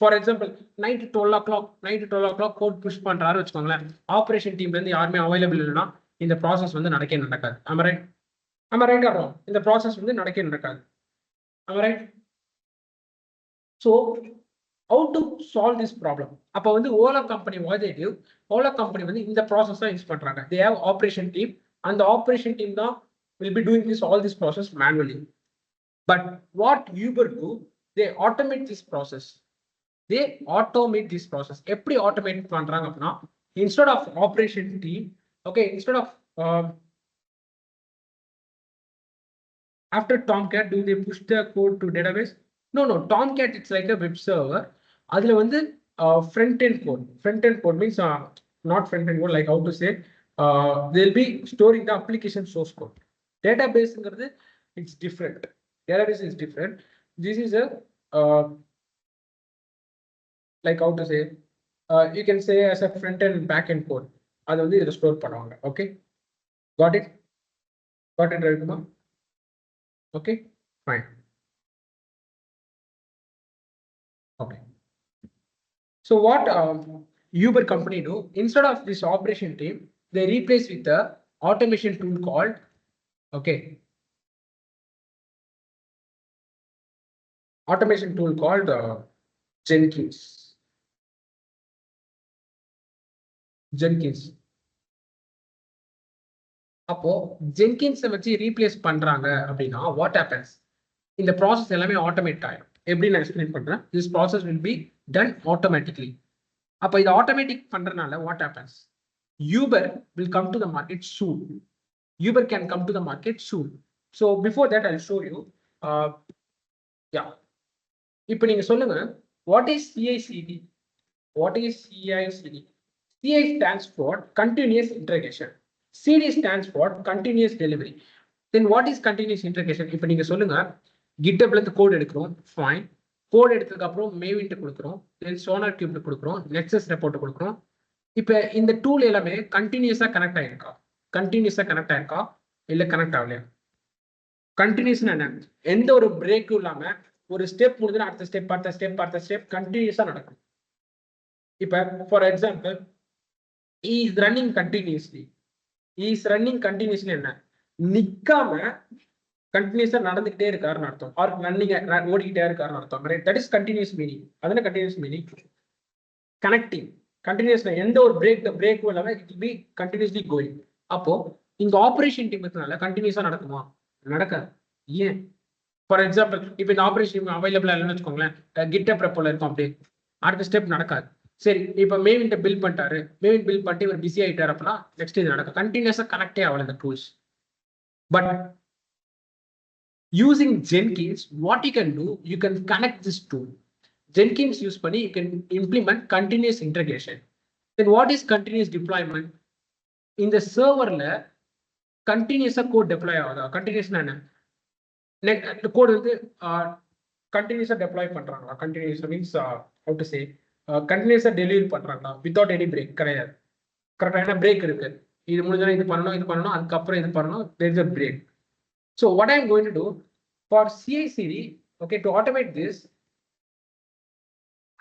For example, night 12 o'clock code push பண்றாரு வச்சுக்கோங்களேன், operation டீம்ல இருந்து யாருமே அவைலபிள் இல்லைன்னா இந்த ப்ராசஸ் வந்து நடக்காது. Am I right? Am I right or wrong? இந்த ப்ராசஸ் வந்து நடக்காது. Am I right? So how to solve this problem? அப்ப வந்து ஓலா கம்பெனி வந்து இந்த ப்ராசஸ் தான் யூஸ் பண்றாங்க. They have operation team, and the operation team தான் will be doing all this process manually. But what Uber do, they automate this process. எப்படி automate பண்றாங்க அப்படின்னா, instead of operation team, okay, instead of after Tomcat, do they push the code to database? No, Tomcat it's like a web server. அதுல வந்து front end code means not front end code, like how to say, they'll be storing the application source code. Database it's different. Database is different. This is a like how to say, you can say as a front end and back end code. அது வந்து இத store பண்ணுவாங்க. Okay, got it right? Okay, fine. Okay, so what Uber company do, instead of this operation team, they replace with the automation tool called, okay, automation tool called Jenkins. அப்போ ஜென்கின்ஸை வச்சு replace பண்றாங்க அப்படின்னா what happens? இந்த process எல்லாமே automate ஆயிடும். எப்படி நான் explain பண்றேன்? this process will be done automatically. அப்போ இது ஆட்டோமேட்டிக் பண்றதுனால what happens? Uber will come to the market soon. Uber can come to the market soon. So before that I'll show you. Yeah, இப்போ நீங்க சொல்லுங்க, what is CI/CD? CI stands for continuous integration. CD stands for continuous delivery. Then what is continuous integration? இப்போ நீங்க சொல்லுங்க, GitHubல இருந்து code எடுக்கிறோம், fine. Code எடுத்ததுக்கு அப்புறம் maven கொடுக்கிறோம், then SonarQube கொடுக்கிறோம், Nexus report கொடுக்கிறோம். இப்போ இந்த டூல் எல்லாமே கண்டினியூஸா கனெக்ட் ஆயிருக்கா இல்ல கனெக்ட் ஆகலையா? Continuous என்ன எந்த ஒரு பிரேக்கும் இல்லாம ஒரு ஸ்டெப் முடிஞ்சா அடுத்த ஸ்டெப் கண்டினியூஸா நடக்கும். இப்ப for example is running continuously என்ன நிக்காம கண்டினியூஸா நடந்துகிட்டே இருக்காருன்னு அர்த்தம். ஆர் ரன்னிங் ஓடிக்கிட்டே இருக்காருன்னு அர்த்தம். That is continuous meaning. அதுனா கண்டினியூஸ் மீனிங். கனெக்டிங் கண்டினியூஸ்ல எந்த ஒரு பிரேக்கும் இல்லாம it will be continuously going. அப்போ இங்க ஆபரேஷன் டீம் இருக்கனால கண்டினியூஸா நடக்குமா? நடக்காது. ஏன்? ஃபார் எக்ஸாம்பிள் இப்போ இந்த ஆபரேஷன் அவைலபிளா இல்லைன்னு வச்சுக்கோங்களேன், கிட்டப் ரெப்போல இருக்கும், அப்படியே அடுத்த ஸ்டெப் நடக்காது. சரி, இப்போ மேவின் பில் பண்ணிட்டாரு, மேவின் பில் பண்ணிட்டு இவர் பிஸி ஆயிட்டாரு அப்படின்னா நெக்ஸ்ட் இது நடக்கும். கண்டினியூஸா கனெக்டே ஆகல இந்த tools. But using Jenkins, what you can do, you can connect this tool. Jenkins use பண்ணி you can implement continuous integration. Then what is continuous deployment? இந்த சர்வர்ல கண்டினியூஸா கோட் டெப்ளாய் ஆகுதா? கண்டினியூஸ்னா என்ன? கோட் வந்து கண்டினியூஸா டெப்ளாய் பண்றாங்களா? கண்டினியூஸா மீன்ஸ் ஹவ் டு சே கண்டினியூஸா டெலிவரி பண்றாங்களா வித்வுட் எனி பிரேக்? கிடையாது. கரெக்டான பிரேக் இருக்கு. இது முடிஞ்சா இது பண்ணணும் அதுக்கப்புறம் இது பண்ணணும். there is a break. So what I'm going to do for CI/CD, okay, to automate this,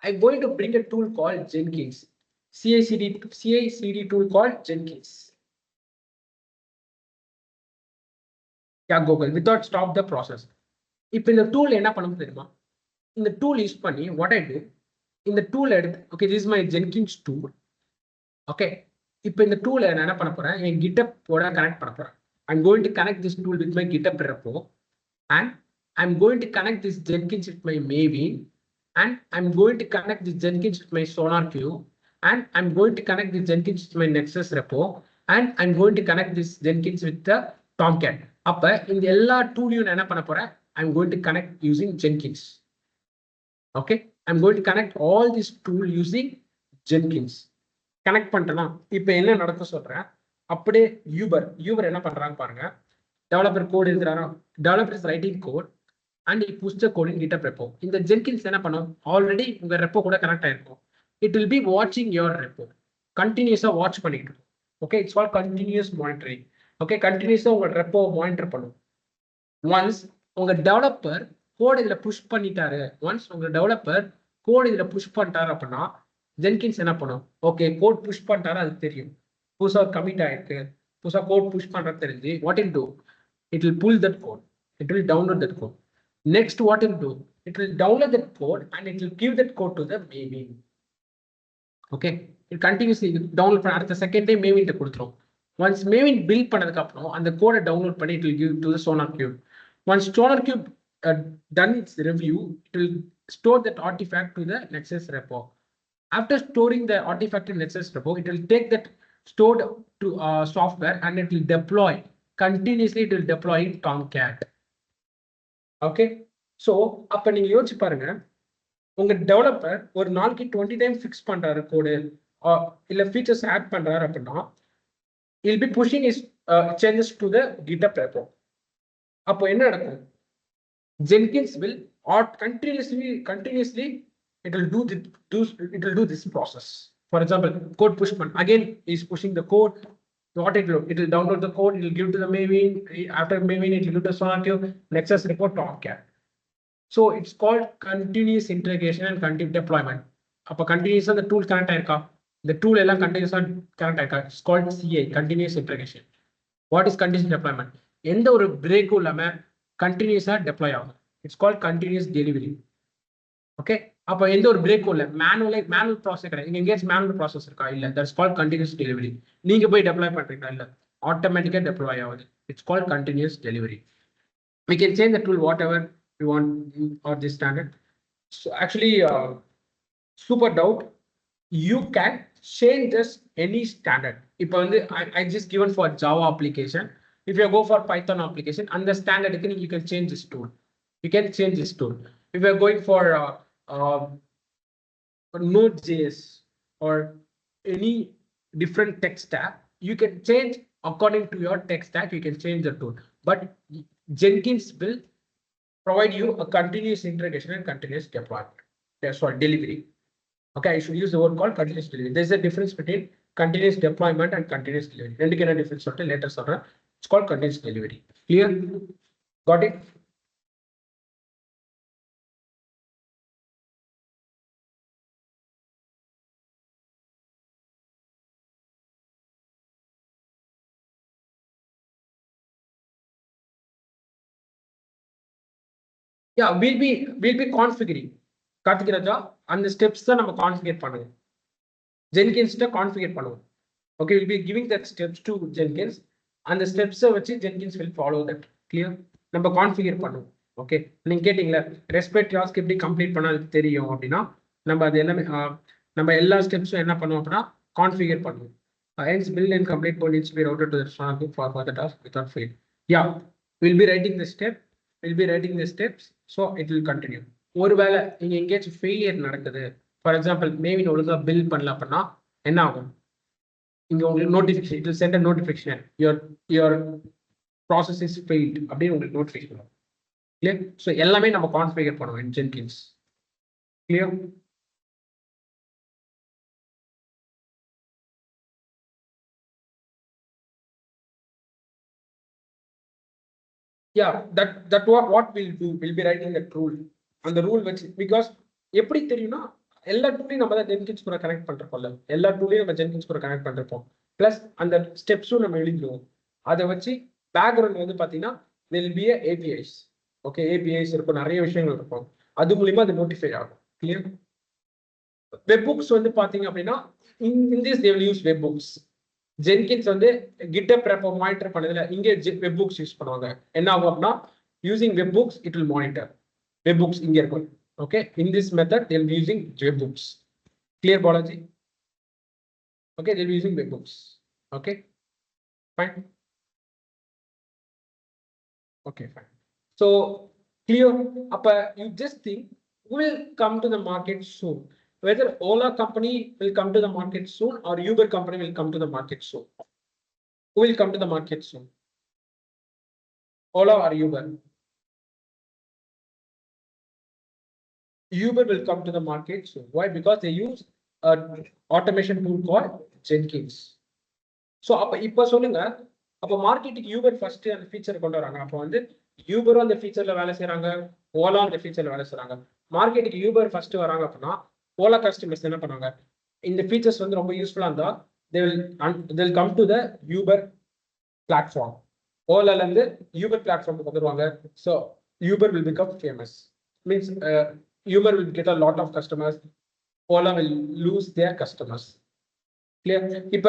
I'm going to bring a tool called Jenkins. CI/CD tool called Jenkins. Yeah, Google without stop the process. இப்போ இந்த tool என்ன பண்ண தெரியுமா? இந்த tool use பண்ணி what I do, இந்த tool எடுத்து, okay, this is my Jenkins tool. Okay, இப்போ இந்த டூலை நான் என்ன பண்ண போறேன், என் GitHub ஓட கனெக்ட் பண்ண போறேன். I'm going to connect this tool with my GitHub repo, and I'm going to connect this Jenkins with my maven, and I'm going to connect this Jenkins with my SonarQube, and I'm going to connect this Jenkins with my Nexus repo, and I'm going to connect this Jenkins with the Tomcat. அப்ப இந்த எல்லா டூலையும் நான் என்ன பண்ண போறேன், I'm going to connect using Jenkins. Okay, I'm going to connect all this tool using Jenkins. Connect பண்ணிட்டேன்னா இப்போ என்ன நடக்க சொல்றேன், அப்படியே யூபர் என்ன பண்றாங்க பாருங்க. டெவலப்பர் கோட் எழுதுறாரா, developer is writing code and he pushed the code in GitHub repo. இந்த ஜென்கின்ஸ் என்ன பண்ணும், ஆல்ரெடி உங்க ரெப்போ கூட கனெக்ட் ஆயிருக்கும். இட் வில் பி வாட்சிங் யுவர் ரெப்போ, கண்டினியூஸா வாட்ச் பண்ணிட்டு இருக்கும். Okay, it's call continuous monitoring. Okay, கண்டினியூஸா உங்க ரெப்போ மானிட்டர் பண்ணும். ஒன்ஸ் உங்க டெவலப்பர் கோட் இதுல புஷ் பண்ணிட்டாரு, அப்படின்னா ஜென்கின்ஸ் என்ன பண்ணும், ஓகே கோட் புஷ் பண்ணிட்டாரு அது தெரியும், புதுசா கமிட் ஆயிருக்கு, புதுசா கோட் புஷ் பண்றது தெரிஞ்சு what it do, it will pull that code, it will download that code. Next what it do, it will download that code and it will give that code to the maven. Okay, it continuously download பண்ண அடுத்த second time maven கொடுத்துரும். Once maven build பண்ணதுக்கு அப்புறம் அந்த கோடை download பண்ணி it will give to the SonarQube. Once SonarQube done its review, it will store that artifact to the Nexus repo. After storing the artifact in Nexus repo, it will take that stored to software and it will deploy continuously. It will deploy in Tomcat. Okay, so அப்ப நீங்க யோசிச்சு பாருங்க, உங்க developer ஒரு நாளைக்கு 20 time fix பண்றாரு கோடு இல்ல features add பண்றாரு அப்படின்னா he'll be pushing his changes to the GitHub repo. அப்போ என்ன நடக்கும், Jenkins will continuously it will do this process. For example, code push again is pushing the code. What it will download the code, it will give to the maven. After maven, it will give to SonarQube, Nexus repo, Tomcat. So it's called continuous integration and continuous deployment. அப்ப continuous அந்த tool connect ஆயிருக்கா, the tool எல்லாம் continuous connect ஆயிருக்கா, it's called CI, continuous integration. What is continuous deployment? எந்த ஒரு பிரேக்கும் இல்லாம கண்டினியூஸா டெப்ளாய் ஆகும். It's called continuous delivery. Okay, அப்போ எந்த ஒரு பிரேக்கும் இல்லை, மேனுவல் ப்ராசஸ் கிடையாது. இங்க எங்கேயாச்சும் மேனுவல் ப்ராசஸ் இருக்கா? இல்லை. That's called continuous delivery. நீங்க போய் டெப்ளாய் பண்றீங்களா? இல்லை, ஆட்டோமேட்டிக்கா டெப்ளாய் ஆகுது. It's called continuous delivery. We can change the tool whatever we want or this standard. So actually, super doubt, you can change this any standard. இப்போ வந்து I just given for Java application. If you go for Python application, and the standard you can change this tool. You can change this tool. If you are going for Node.js or any different tech stack, you can change according to your tech stack. You can change the tool, but Jenkins will provide you a continuous integration and continuous deployment. Sorry, delivery. Okay, I should use the word called continuous delivery. There's a difference between continuous deployment and continuous delivery. ரெண்டுக்கு என்ன difference சொல்லிட்டு later சொல்றேன். It's called continuous delivery. Clear? Got it? Yeah, we'll be configuring. Karthik Raja, and the steps தான் நம்ம configure பண்ணுவோம். Jenkins configure பண்ணுவோம். Okay, we'll be giving that steps to Jenkins, and the steps வச்சு Jenkins will follow that. Clear? நம்ம configure பண்ணுவோம். Okay, நீங்க கேட்டீங்களா respect task எப்படி கம்ப்ளீட் பண்ண தெரியும் அப்படின்னா நம்ம அது எல்லாமே நம்ம எல்லா ஸ்டெப்ஸும் என்ன பண்ணுவோம் அப்படின்னா கான்ஃபிகர் பண்ணுவோம். Hence build and complete code needs to be routed to the SonarQube for the task without fail. Yeah, we'll be writing the step, we'll be writing the steps, so it will continue. ஒருவேளை நீங்க எங்கேயாச்சும் failure நடக்குது, for example மேவின் ஒழுங்கா bill பண்ணல அப்படின்னா என்ன ஆகும்? இங்க உங்களுக்கு notification, it will sent a notification, your process is failed அப்படின்னு உங்களுக்கு நோட்டிஃபிகேஷன் வரும். கிளியர்? ஸோ எல்லாமே நம்ம கான்ஃபிகர் பண்ணுவோம் in Jenkins. Clear? Yeah, that what we'll do, we'll be writing that rule. And the rule which, because எப்படி தெரியும்னா எல்லா டூலையும் நம்ம தான் ஜென்கின்ஸ் கூட கனெக்ட் பண்றோம்ல, எல்லா டூலையும் நம்ம ஜென்கின்ஸ் கூட கனெக்ட் பண்றோம். பிளஸ் அந்த ஸ்டெப்ஸும் நம்ம எழுதிடுவோம். அதை வச்சு பேக்ரவுண்ட் வந்து பாத்தீங்கன்னா there will be a APIs. Okay, APIs இருக்கும், நிறைய விஷயங்கள் இருக்கும், அது மூலியமா அது நோட்டிஃபை ஆகும். கிளியர்? வெப் புக்ஸ் வந்து பாத்தீங்க அப்படின்னா in this they will use web books. Jenkins வந்து GitHub repo மானிட்டர் பண்ணதுல இங்க வெப் புக்ஸ் யூஸ் பண்ணுவாங்க. என்ன ஆகும் அப்படின்னா using web books it will monitor. Web books இங்க இருக்கும். Okay, in this method they will be using web books. Clear, Balaji? Okay, they will be using web books. Okay, fine. Okay, fine. So clear? Appa you just think who will come to the market soon? Whether Ola company will come to the market soon or Uber company will come to the market soon. Who will come to the market soon? Ola or Uber? Uber will come to the market soon. Why? Because they use an automation tool called Jenkins. So இப்ப சொல்லுங்க, அப்ப மார்க்கெட்டுக்கு Uber first அந்த feature கொண்டு வராங்க. அப்போ வந்து யூபரும் அந்த ஃபீச்சர்ல வேலை செய்யறாங்க, ஓலா அந்த ஃபீச்சர்ல வேலை செய்யறாங்க. மார்க்கெட்டுக்கு யூபர் ஃபர்ஸ்ட் வராங்க அப்படின்னா ஓலா கஸ்டமர்ஸ் என்ன பண்ணுவாங்க, இந்த ஃபீச்சர்ஸ் வந்து ரொம்ப யூஸ்ஃபுல்லா இருந்தா they will come to the Uber platform. ஓலால இருந்து யூபர் பிளாட்ஃபார்முக்கு வந்துருவாங்க. So Uber will become famous. Means Uber will get a lot of customers, Ola will lose their customers. Clear? இப்ப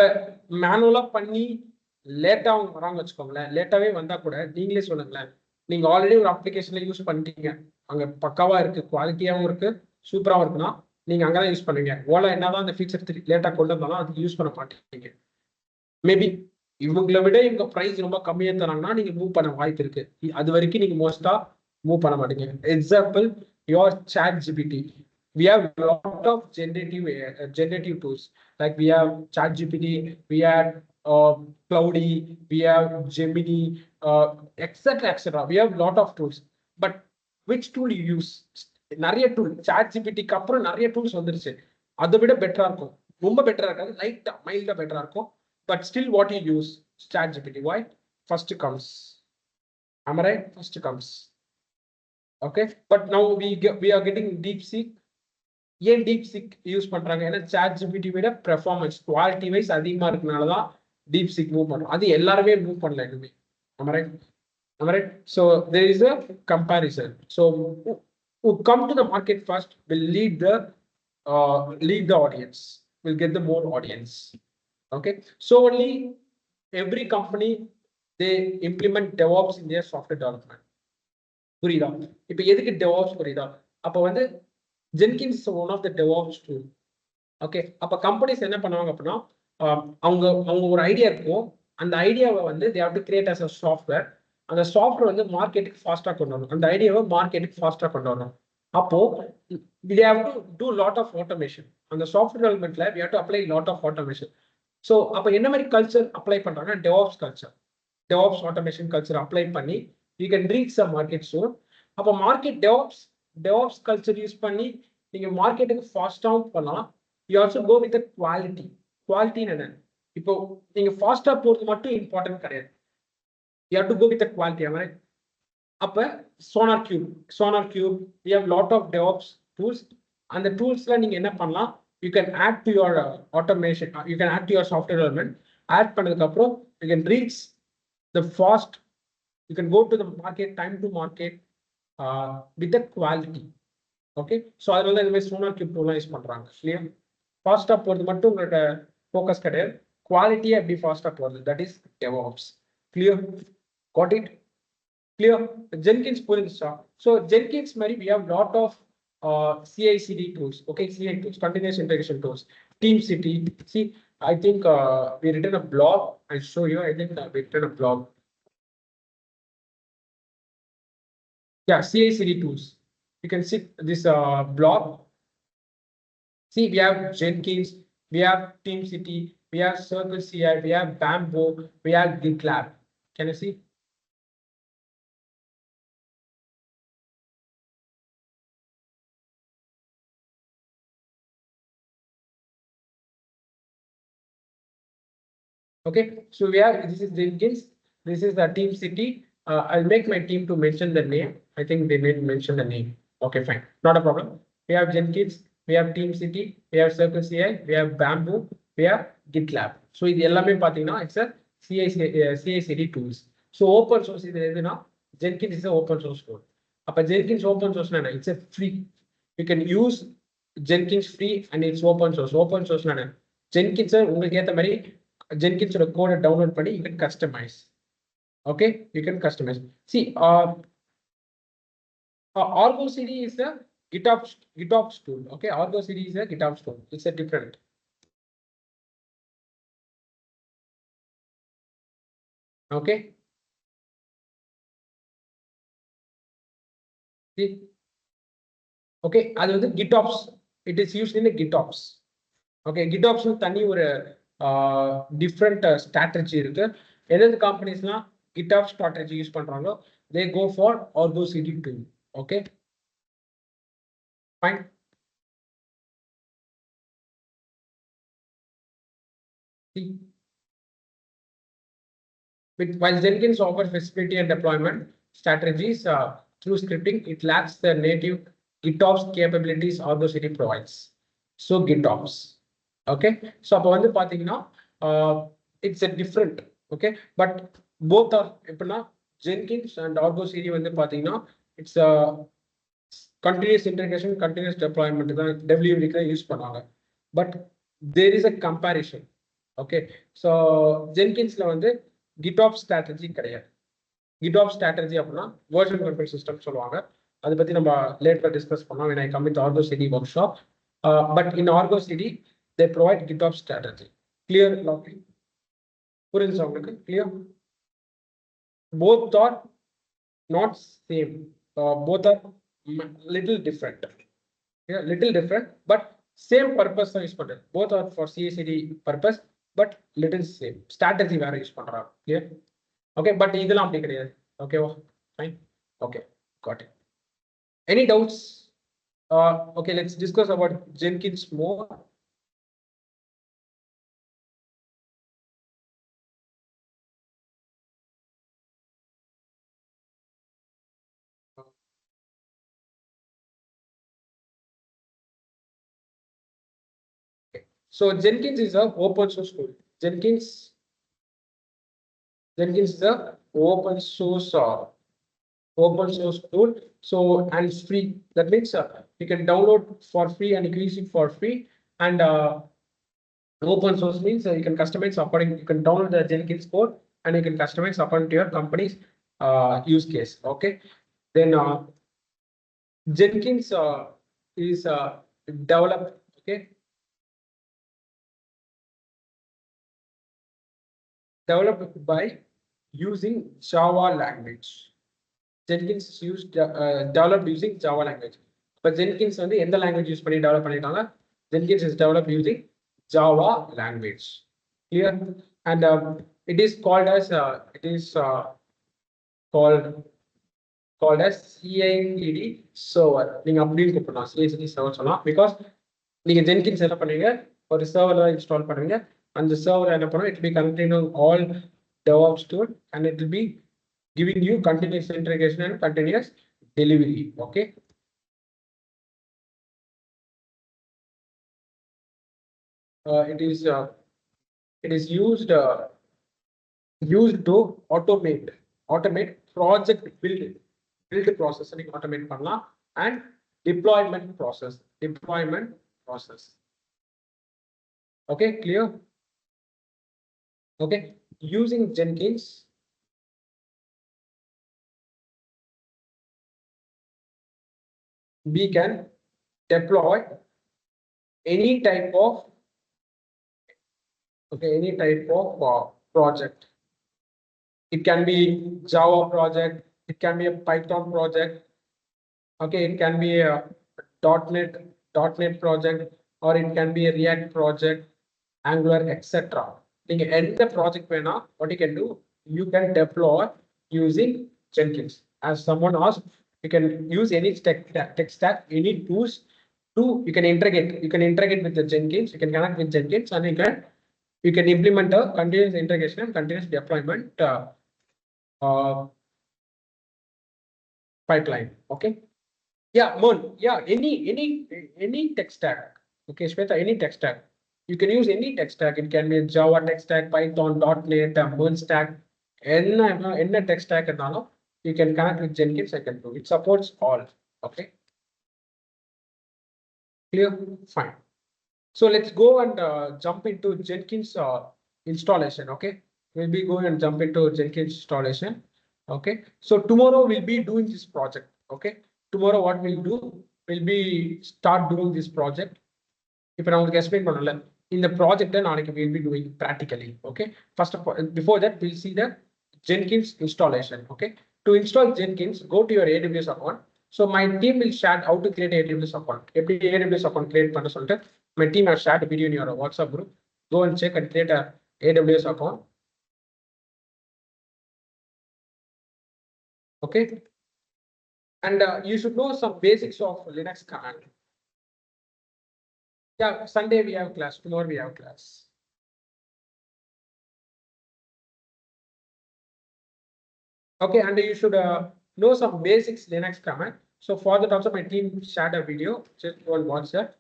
மேனுவலா பண்ணி லேட்டா வராங்க வச்சுக்கோங்களேன், லேட்டாவே வந்தா கூட நீங்களே சொல்லுங்களேன், நீங்க ஆல்ரெடி ஒரு அப்ளிகேஷன்ல யூஸ் பண்ணிட்டீங்க, அங்க பக்காவா இருக்கு, குவாலிட்டியாவும் இருக்கு, சூப்பராகவும் இருக்குன்னா நீங்க அங்கதான் யூஸ் பண்ணுவீங்க. ஓலா என்னதான் அந்த ஃபீச்சர் லேட்டா கொண்டு வந்தாலும் அதுக்கு யூஸ் பண்ண மாட்டீங்க. மேபி இவங்களை விட இவங்க பிரைஸ் ரொம்ப கம்மியா தராங்கன்னா நீங்க மூவ் பண்ண வாய்ப்பு இருக்கு. அது வரைக்கும் நீங்க மோஸ்டா மூவ் பண்ண மாட்டீங்க. Example, your ChatGPT. We have a lot of generative tools, like we have ChatGPT, we have Cloudy, we have Gemini, etc. We have a lot of tools. But which tool you use? நிறைய tool ChatGPTக்கு அப்புறம் நிறைய tools வந்துருச்சு. அதை விட பெட்டரா இருக்கும், ரொம்ப பெட்டரா இருக்காது, லைட்டா மைல்டா பெட்டரா இருக்கும். But still what you use? ChatGPT. Why? First comes. Am I right? First comes. Okay, but now we are getting DeepSeek. ஏன் DeepSeek யூஸ் பண்றாங்க? ஏன்னா ChatGPT விட பெர்ஃபார்மன்ஸ் குவாலிட்டி வைஸ் அதிகமா இருக்கனால தான் DeepSeek மூவ் பண்றோம். அது எல்லாருமே மூவ் பண்ணல எதுவுமே. Am I right? Am I right? So there is a comparison. So who come to the market first will lead the audience, will get the more audience. Okay, so only every company they implement DevOps in their software development. புரியுதா? இப்ப எதுக்கு DevOps புரியுதா? அப்ப வந்து Jenkins is one of the DevOps tool. Okay, அப்ப companies என்ன பண்ணுவாங்க அப்படின்னா அவங்க ஒரு ஐடியா இருக்கும், அந்த ஐடியாவை வந்து they have to create as a software. அந்த சாஃப்ட்வேர் வந்து மார்க்கெட்டுக்கு ஃபாஸ்டா கொண்டு வரணும், அந்த ஐடியாவை மார்க்கெட்டுக்கு ஃபாஸ்டா கொண்டு வரணும். அப்போ they have to do lot of automation. அந்த சாஃப்ட்வேர் டெவலப்மெண்ட்ல we have to apply lot of automation. So அப்போ என்ன மாதிரி கல்ச்சர் அப்ளை பண்றாங்கன்னா DevOps culture, DevOps automation culture apply பண்ணி you can reach the market soon. அப்போ மார்க்கெட் DevOps கல்ச்சர் யூஸ் பண்ணி நீங்க மார்க்கெட்டுக்கு ஃபாஸ்டாகவும் பண்ணலாம். You also go with quality. குவாலிட்டின்னு என்ன, இப்போ நீங்க ஃபாஸ்டா போறது மட்டும் இம்பார்ட்டன்ட் கிடையாது, you have to go with quality. அப்ப SonarQube, we have lot of DevOps tools. And the tools நீங்க என்ன பண்ணலாம், you can add to your automation, you can add to your software development. Add பண்ணதுக்கு அப்புறம் you can reach the fast, you can go to the market, time to market with the quality. Okay, so அதனால தான் இந்த மாதிரி SonarQube tool use பண்றாங்க. Clear? ஃபாஸ்டா போறது மட்டும் உங்களோட ஃபோக்கஸ் கிடையாது, குவாலிட்டியா எப்படி ஃபாஸ்டா போறது, that is DevOps. Clear? Got it? Clear? Jenkins புரிஞ்சுச்சா? So Jenkins மாதிரி we have lot of CI/CD tools. Okay, CI tools, continuous integration tools, TeamCity. See, I think we written a blog. I'll show you. I think we written a blog. Yeah, CI/CD tools. You can see this blog. See, we have Jenkins, we have TeamCity, we have Circle CI, we have Bamboo, we have GitLab. Can you see? Okay, so we have, this is Jenkins, this is the TeamCity. I'll make my team to mention the name. I think they didn't mention the name. Okay, fine, not a problem. We have Jenkins, we have TeamCity, we have Circle CI, we have Bamboo, we have GitLab. So இது எல்லாமே பாத்தீங்கன்னா it's a CI/CD tools. So open source இது எதுனா Jenkins is a open source tool. அப்ப Jenkins open source என்ன, it's a free. You can use Jenkins free and it's open source. Open source என்ன, Jenkins உங்களுக்கு ஏத்த மாதிரி Jenkins code download பண்ணி you can customize. Okay, you can customize. See, Argo CD is a GitOps tool. Okay, Argo CD is a GitOps tool. It's a different. Okay. See, okay, அது வந்து GitOps. It is used in a GitOps. Okay, GitOps தனி ஒரு different strategy இருக்கு. எந்தெந்த கம்பெனிஸ்லாம் GitOps strategy use பண்றாங்களோ they go for Argo CD tool. Okay, fine. See, while Jenkins offers flexibility and deployment strategies through scripting, it lacks the native GitOps capabilities Argo CD provides. So GitOps. Okay, so அப்போ வந்து பாத்தீங்கன்னா it's a different. Okay, but both are எப்படின்னா Jenkins and Argo CD வந்து பாத்தீங்கன்னா it's a continuous integration, continuous deployment தான் delivery use பண்ணாங்க. But there is a comparison. Okay, so Jenkinsல வந்து GitOps strategy கிடையாது. GitOps strategy அப்படின்னா version control system சொல்லுவாங்க. அதை பத்தி நம்ம லேட்டர் டிஸ்கஸ் பண்ணோம் when I come with Argo CD workshop. But in Argo CD they provide GitOps strategy. Clear? புரிஞ்சுச்சா உங்களுக்கு? Clear? Both are not same. Both are little different. Yeah, little different, but same purpose தான் use பண்றது. Both are for CI/CD purpose, but little same. Strategy வேற use பண்றாங்க. Clear? Okay, but இதெல்லாம் அப்படி கிடையாது. Okay, fine. Okay, got it. Any doubts? Okay, let's discuss about Jenkins more. So Jenkins is a open source tool. Jenkins is a open source tool. So and it's free. That means you can download for free and use it for free. And open source means you can customize according. You can download the Jenkins code and you can customize according to your company's use case. Okay. Then Jenkins is developed. Okay. Developed by using Java language. Jenkins is used developed using Java language. But Jenkins வந்து எந்த language use பண்ணி develop பண்ணிட்டாங்க? Jenkins is developed using Java language. Clear? And it is called as called as CI/CD server. நீங்க அப்படின்னு கூப்பிடலாம், CI/CD server சொல்லலாம். Because நீங்க Jenkins என்ன பண்ணுவீங்க, ஒரு server இன்ஸ்டால் பண்ணுவீங்க. And the server it will be connecting to all DevOps tool and it will be giving you continuous integration and continuous delivery. Okay. It is used to automate project build process automate பண்ணலாம் and deployment process. Okay, clear? Okay, using Jenkins, we can deploy any type of project. It can be Java project, it can be a Python project, okay, it can be a .NET project, or it can be a React project, Angular, etc. நீங்க எந்த project வேணா, what you can do, you can deploy using Jenkins. As someone asked, you can use any tech stack, any tools to you can integrate with the Jenkins, you can connect with Jenkins, and you can implement a continuous integration and continuous deployment pipeline. Okay. Yeah, Moon. Yeah, any tech stack. Okay, Shweta, any tech stack. You can use any tech stack. It can be a Java tech stack, Python, .NET, Moon stack, any tech stack and all. You can connect with Jenkins. I can do. It supports all. Okay. Clear? Fine. So let's go and jump into Jenkins installation. Okay. We'll be going and jump into Jenkins installation. Okay. So tomorrow we'll be doing this project. Okay. Tomorrow what we'll do, we'll be start doing this project. If I want to explain in the project, then we'll be doing practically. Okay. First of all, before that, we'll see the Jenkins installation. Okay. To install Jenkins, go to your AWS account. So my team will share how to create an AWS account. Every AWS account create பண்ண சொல்லிட்டு my team has shared a video in your WhatsApp group. Go and check and create a AWS account. Okay. And you should know some basics of Linux command. Yeah, Sunday we have class. Tomorrow we have class. Okay, and you should know some basics Linux command. So for that also my team shared a video. Just go and watch that.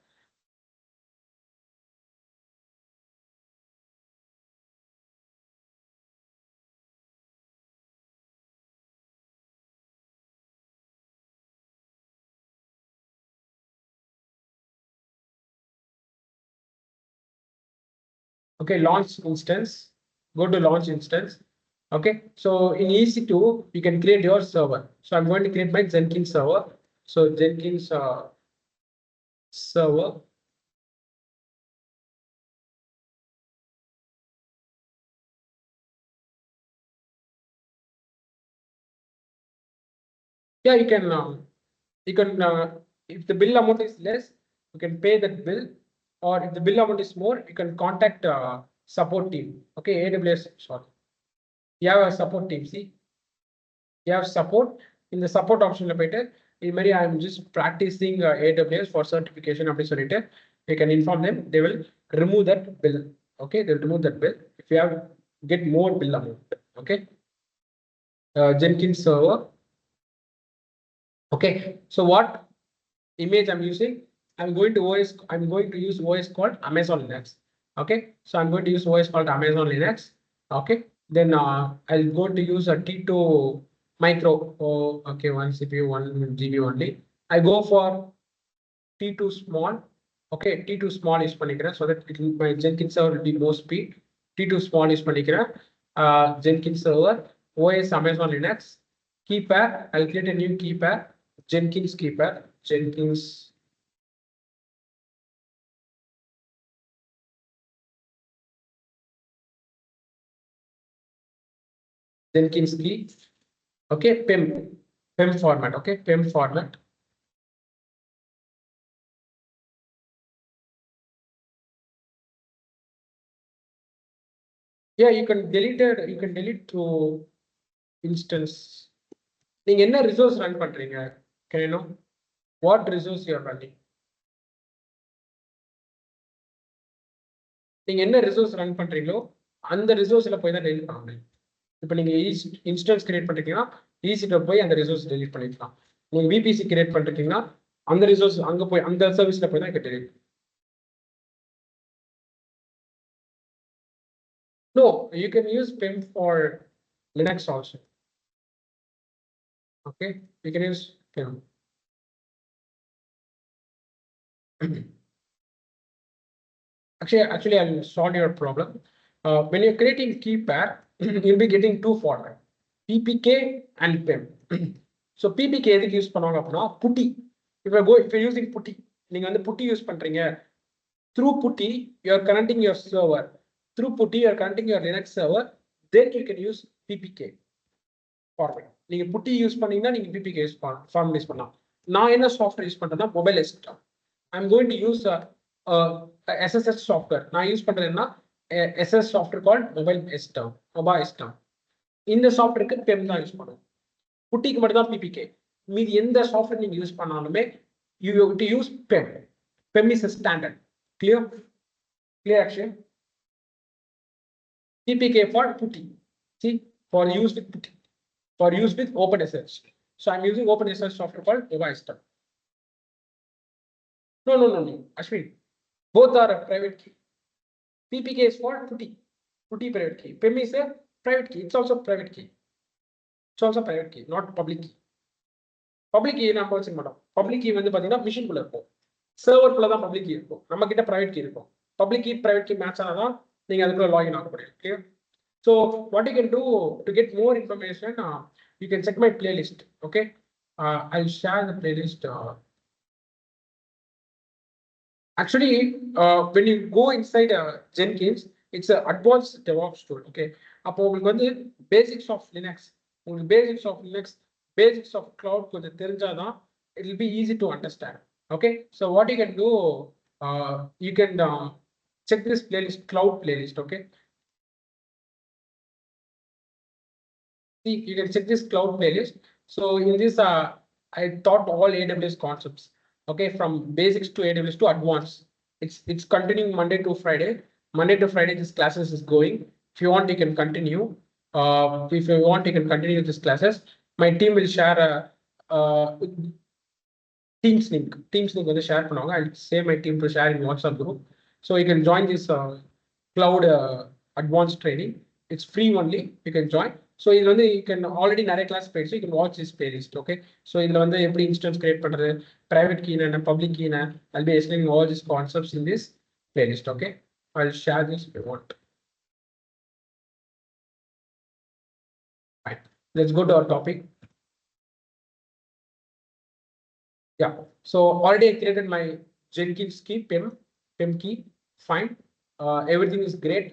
Okay, launch instance. Go to launch instance. Okay, so in EC2, you can create your server. So I'm going to create my Jenkins server. So Jenkins server. Yeah, you can if the bill amount is less, you can pay that bill, or if the bill amount is more, you can contact support team. Okay, AWS, sorry. You have a support team. See, you have support. In the support option later, I'm just practicing AWS for certification of this. You can inform them, they will remove that bill. Okay, they'll remove that bill if you have get more bill amount. Okay, Jenkins server. Okay, so what image I'm using? I'm going to use OS called Amazon Linux. Okay, so I'm going to use OS called Amazon Linux. Okay, then I'll go to use a T2 micro. Oh, okay, 1 CPU, 1 GB only. I go for T2 small. Okay, T2 small is பண்ணிக்கிறேன் so that my Jenkins server will be more speed. T2 small is பண்ணிக்கிறேன். Jenkins server, OS Amazon Linux. Key pair, I'll create a new key pair. Jenkins key pair. Jenkins key. Okay, PIM format. Okay, PIM format. Yeah, you can delete through instance. நீங்க என்ன resource run பண்றீங்க? Can you know what resource you are running? நீங்க என்ன resource run பண்றீங்களோ அந்த resourceல போய் தான் delete பண்ண முடியும். இப்போ நீங்க இன்ஸ்டன்ஸ் கிரியேட் பண்ணிட்டீங்கன்னா ஈஸிட்ட போய் அந்த ரிசோர்ஸ் டெலீட் பண்ணிக்கலாம். நீங்க விபிசி கிரியேட் பண்ணிட்டீங்கன்னா அந்த ரிசோர்ஸ் அங்க போய் அந்த சர்வீஸ்ல போய் தான் delete. No, you can use PIM for Linux also. Okay, you can use PIM. Actually, I'll solve your problem. When you're creating key pair, you'll be getting two format, PPK and PIM. So PPK எதுக்கு use பண்ணுவாங்க அப்படின்னா புட்டி. if you're using புட்டி, நீங்க வந்து புட்டி use பண்றீங்க, through Buti you're connecting your server, through Buti you're connecting your Linux server, then you can use PPK format. நீங்க புட்டி use பண்ணீங்கன்னா நீங்க PPK use form use பண்ணலாம். நான் என்ன சாஃப்ட்வேர் யூஸ் பண்றேன்னா mobile desktop. I'm going to use SSH software. நான் use பண்றது என்ன SS software called mobile desktop. இந்த சாஃப்ட்வேருக்கு PIM தான் யூஸ் பண்ணுவோம். புட்டிக்கு மட்டும் தான் PPK. மீதி எந்த சாஃப்ட்வேர் நீங்க யூஸ் பண்ணாலுமே you have to use PIM. PIM is a standard. Clear? Clear action? PPK for putty. See, for use with putty. For use with OpenSSH. So I'm using OpenSSH software called DevOps. No. Ashwin, both are a private key. PPK is for putty private key. PIM is a private key. It's also private key. It's also private key, not public key. Public key நம்ம வச்சுக்க மாட்டோம். Public key வந்து பாத்தீங்கன்னா machine குள்ள இருக்கும், server குள்ள தான் public key இருக்கும், நம்ம கிட்ட private key இருக்கும். Public key private key match ஆனாதான் நீங்க அதுக்குள்ள லாகின் ஆக முடியும். Clear? So what you can do to get more information, you can check my playlist. Okay, I'll share the playlist. Actually, when you go inside Jenkins, it's an advanced DevOps tool. Okay, அப்போ உங்களுக்கு வந்து basics of Linux, உங்களுக்கு basics of cloud கொஞ்சம் தெரிஞ்சாதான் it will be easy to understand. Okay, so what you can do, you can check this playlist, cloud playlist. Okay, see, you can check this cloud playlist. So in this, I taught all AWS concepts. Okay, from basics to AWS to advanced. It's continuing Monday to Friday. Monday to Friday, this classes is going. If you want, you can continue. If you want, you can continue this classes. My team will share a Teams link. Teams link வந்து share பண்ணுவாங்க. I'll say my team to share in WhatsApp group. So you can join this cloud advanced training. It's free only. You can join. So இதுல வந்து you can already நிறைய class paid, so you can watch this playlist. Okay, so இதுல வந்து எப்படி instance create பண்றது, private key என்ன, public key என்ன, I'll be explaining all these concepts in this playlist. Okay, I'll share this if you want. Fine, let's go to our topic. Yeah, so already I created my Jenkins key, PIM key. Fine, everything is great.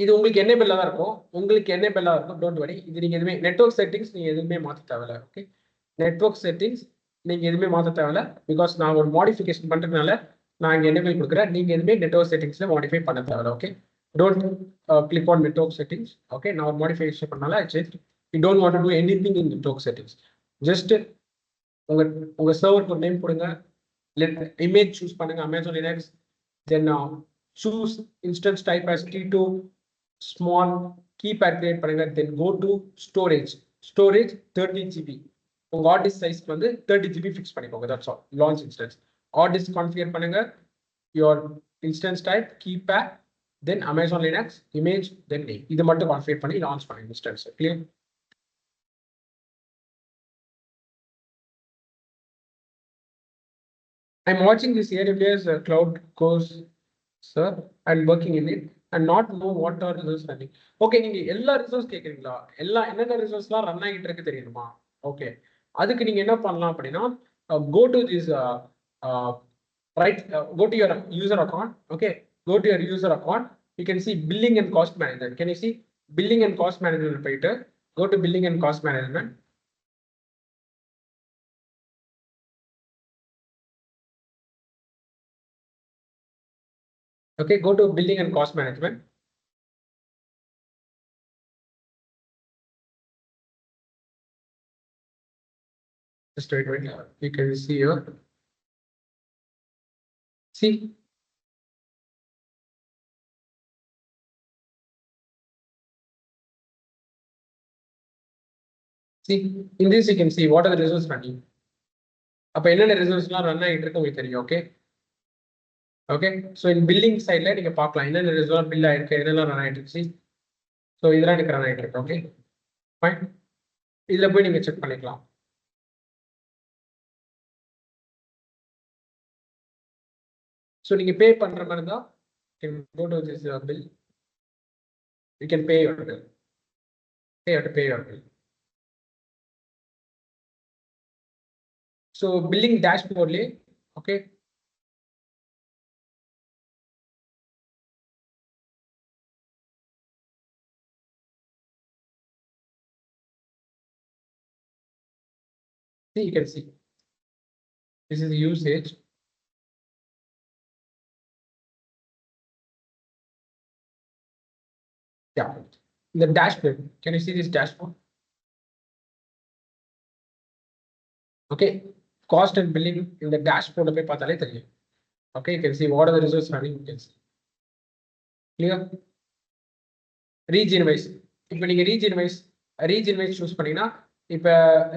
இது உங்களுக்கு enable தான் இருக்கும், don't worry. இது நீங்க எதுவுமே network settings நீங்க எதுவுமே மாத்த தேவையில்ல. ஓகே, நெட்வொர்க் செட்டிங்ஸ் நீங்க எதுவுமே மாத்த தேவையில்ல, பிகாஸ் நான் ஒரு மாடிஃபிகேஷன் பண்றதுனால நான் இங்க enable கொடுக்குறேன். நீங்க எதுவுமே நெட்வொர்க் செட்டிங்ஸ்ல மாடிஃபை பண்ண தேவையில்ல. Okay, don't click on network settings. Okay, நான் ஒரு மாடிஃபிகேஷன் பண்ணனால you don't want to do anything in network settings. Just உங்க சர்வருக்கு ஒரு நேம் கொடுங்க, இமேஜ் சூஸ் பண்ணுங்க, Amazon Linux, then choose instance type as T2 small, key pair create பண்ணுங்க, then go to storage 30 GB. உங்க hard disk size வந்து 30 GB fix பண்ணிக்கோங்க. That's all. Launch instance, hard disk configure பண்ணுங்க, your instance type, key pair, then Amazon Linux, image, then name. இது மட்டும் configure பண்ணி launch பண்ணுங்க instance. Clear? I'm watching this AWS cloud course, sir, and working in it and not know what are resources running. Okay, நீங்க எல்லா resource கேக்குறீங்களா, என்னென்ன ரிசோர்ஸ்லாம் run ஆகிட்டு இருக்கு தெரியுமா? ஓகே, அதுக்கு நீங்க என்ன பண்ணலாம் அப்படின்னா, go to this right, go to your user account. Okay, go to your user account. You can see billing and cost management. Can you see billing and cost management? போயிட்டு go to billing and cost management. Okay, go to billing and cost management. Just wait. You can see here. See, in this you can see what are the resources running. அப்ப என்னென்ன ரிசோர்ஸ்லாம் run ஆகிட்டு இருக்கு உங்களுக்கு தெரியும். Okay okay so இந்த billing சைடில் நீங்கள் பார்க்கலாம் என்னென்ன ரிசோர்ஸ் பில் ஆயிருக்கு என்னெல்லாம் ரன் ஆகிட்டு இருக்கு. ஸோ இதெல்லாம் எனக்கு ரன் ஆகிட்டு இருக்கு. ஓகே ஃபைன், இதில் போய் நீங்கள் செக் பண்ணிக்கலாம். ஸோ நீங்கள் பே பண்ணுற மாதிரி இருந்தால் go to this bill, you can pay your bill. You have to pay your bill. So billing dashboard, okay. See, you can see this is the usage. Yeah, the dashboard. Can you see this dashboard? Okay, cost and billing in the dashboard. Okay, you can see what are the resources running. You can see. Clear? Region wise. If you region wise choose panina. If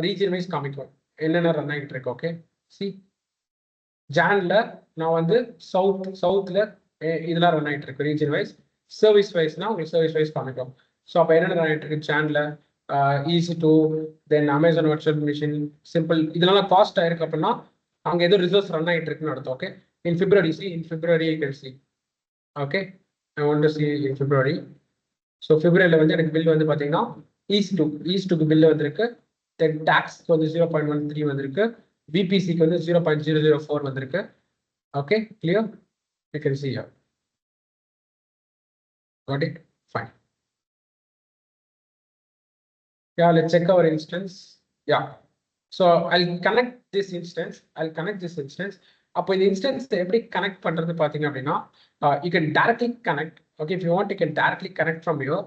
region wise காமிக்கும் என்னென்ன run ஆகிட்டு இருக்கு. Okay C ஜான்ல நான் வந்து சவுத்ல இதெல்லாம் run ஆகிட்டு இருக்கு region wise. Service வைஸ்னா உங்களுக்கு சர்வீஸ் வைஸ் காமிக்கும். ஸோ அப்போ என்னென்ன ரன் ஆகிட்டு இருக்கு ஜான்ல EC2 தென் அமேசான் வர்ச்சுவல் மிஷின் சிம்பிள் இதெல்லாம் காஸ்ட் ஆயிருக்கு அப்படின்னா அங்கே ஏதோ ரிசோர்ஸ் ரன் ஆகிட்டு இருக்குன்னு அர்த்தம். Okay in February you can see. Okay I want to see in February. So பிப்ரவரியில் வந்து எனக்கு பில் வந்து பார்த்தீங்கன்னா EC2க்கு பில் வந்திருக்கு. தென் டாக்ஸ்க்கு வந்து 0.13 வந்திருக்கு. BPCக்கு வந்து 0.004 வந்திருக்கு. Okay clear, you can see here. Got it? Fine. Yeah, let's check our instance. Yeah. So I'll connect this instance. அப்போ இந்த இன்ஸ்டன்ஸ் எப்படி கனெக்ட் பண்றது பாத்தீங்க அப்படின்னா you can directly connect. Okay, if you want you can directly connect from here.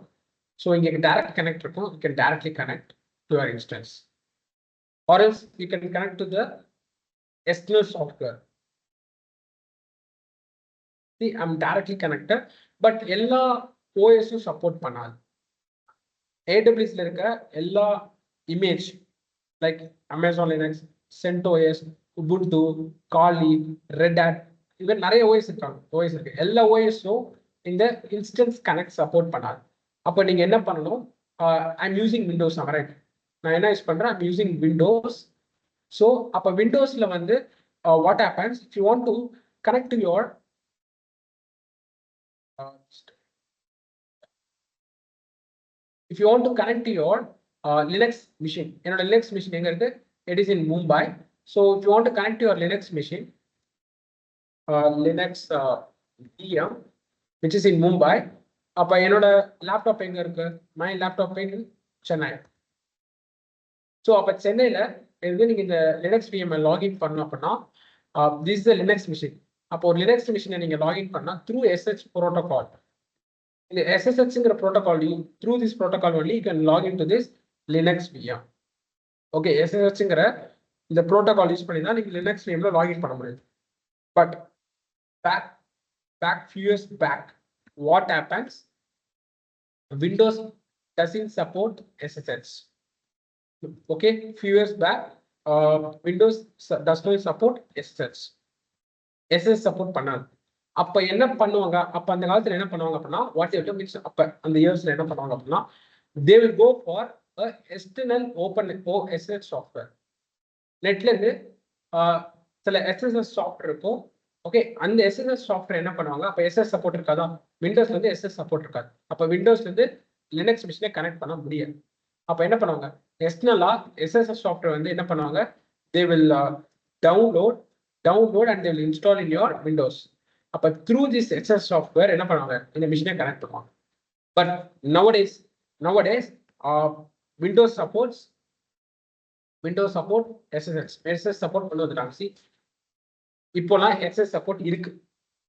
So இங்க direct connect இருக்கும், you can directly connect to your instance, or else you can connect to the external software. See, I'm directly connected, but எல்லா OS support பண்ணாது. AWS ல இருக்க எல்லா image like Amazon Linux, CentOS, Ubuntu, Kali, Red Hat, இவன் நிறைய OS இருக்கு. எல்லா OS-ம் இந்த instance connect support பண்ணாது. அப்போ நீங்க என்ன பண்ணணும், I'm using Windows, right? நான் என்ன யூஸ் பண்றேன், I'm using Windows. So அப்போ Windowsல வந்து what happens if you want to connect to your Linux machine. என்னோட Linux machine எங்க இருக்கு? It is in Mumbai. So if you want to connect to your Linux machine, Linux VM, which is in Mumbai, அப்ப என்னோட laptop எங்க இருக்கு? My laptop in Chennai. So அப்ப சென்னையில இருந்து நீங்க இந்த Linux VM லாகின் பண்ணணும் அப்படின்னா this is the Linux machine. அப்போ ஒரு Linux machine நீங்க லாகின் பண்ணா through SSH protocol. இந்த SSHங்கிற protocol, through this protocol only you can log into this Linux VM. Okay, SSHங்கிற இந்த protocol யூஸ் பண்ணி தான் நீங்க Linux VM ல லாகின் பண்ண முடியும். But back few years back, what happens? Windows doesn't support SSH. Okay, few years back, Windows does not support SSH. SSH support பண்ணாது. அப்ப என்ன பண்ணுவாங்க, அப்ப அந்த காலத்துல என்ன பண்ணுவாங்க அப்படின்னா வாட் யூ மீன்ஸ் அப்ப அந்த இயர்ஸ்ல என்ன பண்ணுவாங்க அப்படின்னா they will go for a external open SSH software. நெட்ல இருந்து சில SSH சாஃப்ட்வேர் இருக்கும். ஓகே, அந்த SSH சாஃப்ட்வேர் என்ன பண்ணுவாங்க, அப்ப SSH சப்போர்ட் இருக்காதா, விண்டோஸ்ல இருந்து SSH சப்போர்ட் இருக்காது. அப்ப விண்டோஸ்ல இருந்து லினக்ஸ் மிஷினை கனெக்ட் பண்ண முடியாது. அப்ப என்ன பண்ணுவாங்க, எக்ஸ்டர்னலா SSH சாஃப்ட்வேர் வந்து என்ன பண்ணுவாங்க, they will download and they will install in your Windows. அப்ப through this SSH software என்ன பண்ணுவாங்க, இந்த மிஷினை கனெக்ட் பண்ணுவாங்க. But nowadays Windows support SSH support கொண்டு வந்துட்டாங்க. See, இப்போலாம் SSH support இருக்கு,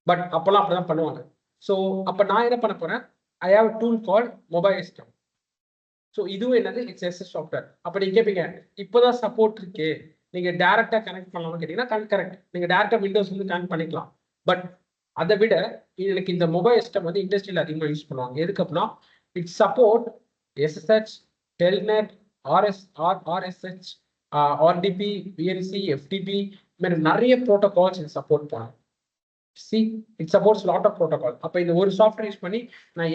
பட் அப்போலாம் அப்படிதான் பண்ணுவாங்க. ஸோ அப்ப நான் என்ன பண்ண போறேன், I have a tool called mobile system. So இதுவும் என்னது, இட்ஸ் SSH சாஃப்ட்வேர். அப்ப நீங்க கேட்பீங்க, இப்போதான் சப்போர்ட் இருக்கே, நீங்க டைரக்டா கனெக்ட் பண்ணலாம்னு கேட்டீங்கன்னா கரெக்ட், நீங்க டைரக்டா விண்டோஸ் வந்து கனெக்ட் பண்ணிக்கலாம். பட் அதை விட எனக்கு இந்த மொபைல் சிஸ்டம் வந்து இண்டஸ்ட்ரியில் அதிகமாக யூஸ் பண்ணுவாங்க. எதுக்கு அப்படின்னா it support SSH, telnet, RSH, RDP, VNC, FTP, இந்த மாதிரி நிறைய ப்ரோட்டோகால்ஸ் இது சப்போர்ட் பண்ணும். See, it supports lot of protocol. அப்போ இந்த ஒரு சாஃப்ட்வேர் யூஸ் பண்ணி நான்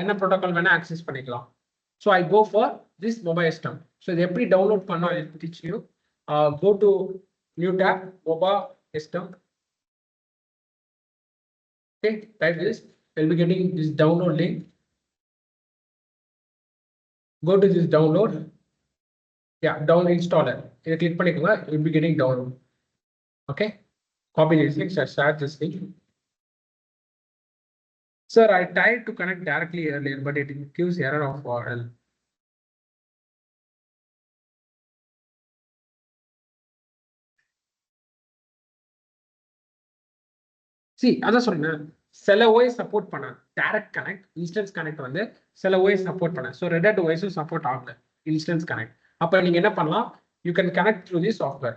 என்ன ப்ரோட்டோகால் வேணா ஆக்சஸ் பண்ணிக்கலாம். So I go for this mobile system. ஸோ இது எப்படி டவுன்லோட் பண்ணோம் I teach you. Go to new tab, mobile system. Okay, type this. You'll be getting this download link. Go to this download. Yeah, down installer. இதை click பண்ணிக்கோங்க. You'll be getting download. Okay, copy this link, share this link. Sir, I tried to connect directly earlier, but it gives error of URL. See, அதான் சொல்றேன், சில OS support பண்ண direct connect, instance connect வந்து சில OS support பண்ண. So red OSும் support ஆகல instance connect. அப்போ நீங்க என்ன பண்ணலாம், you can connect through the software.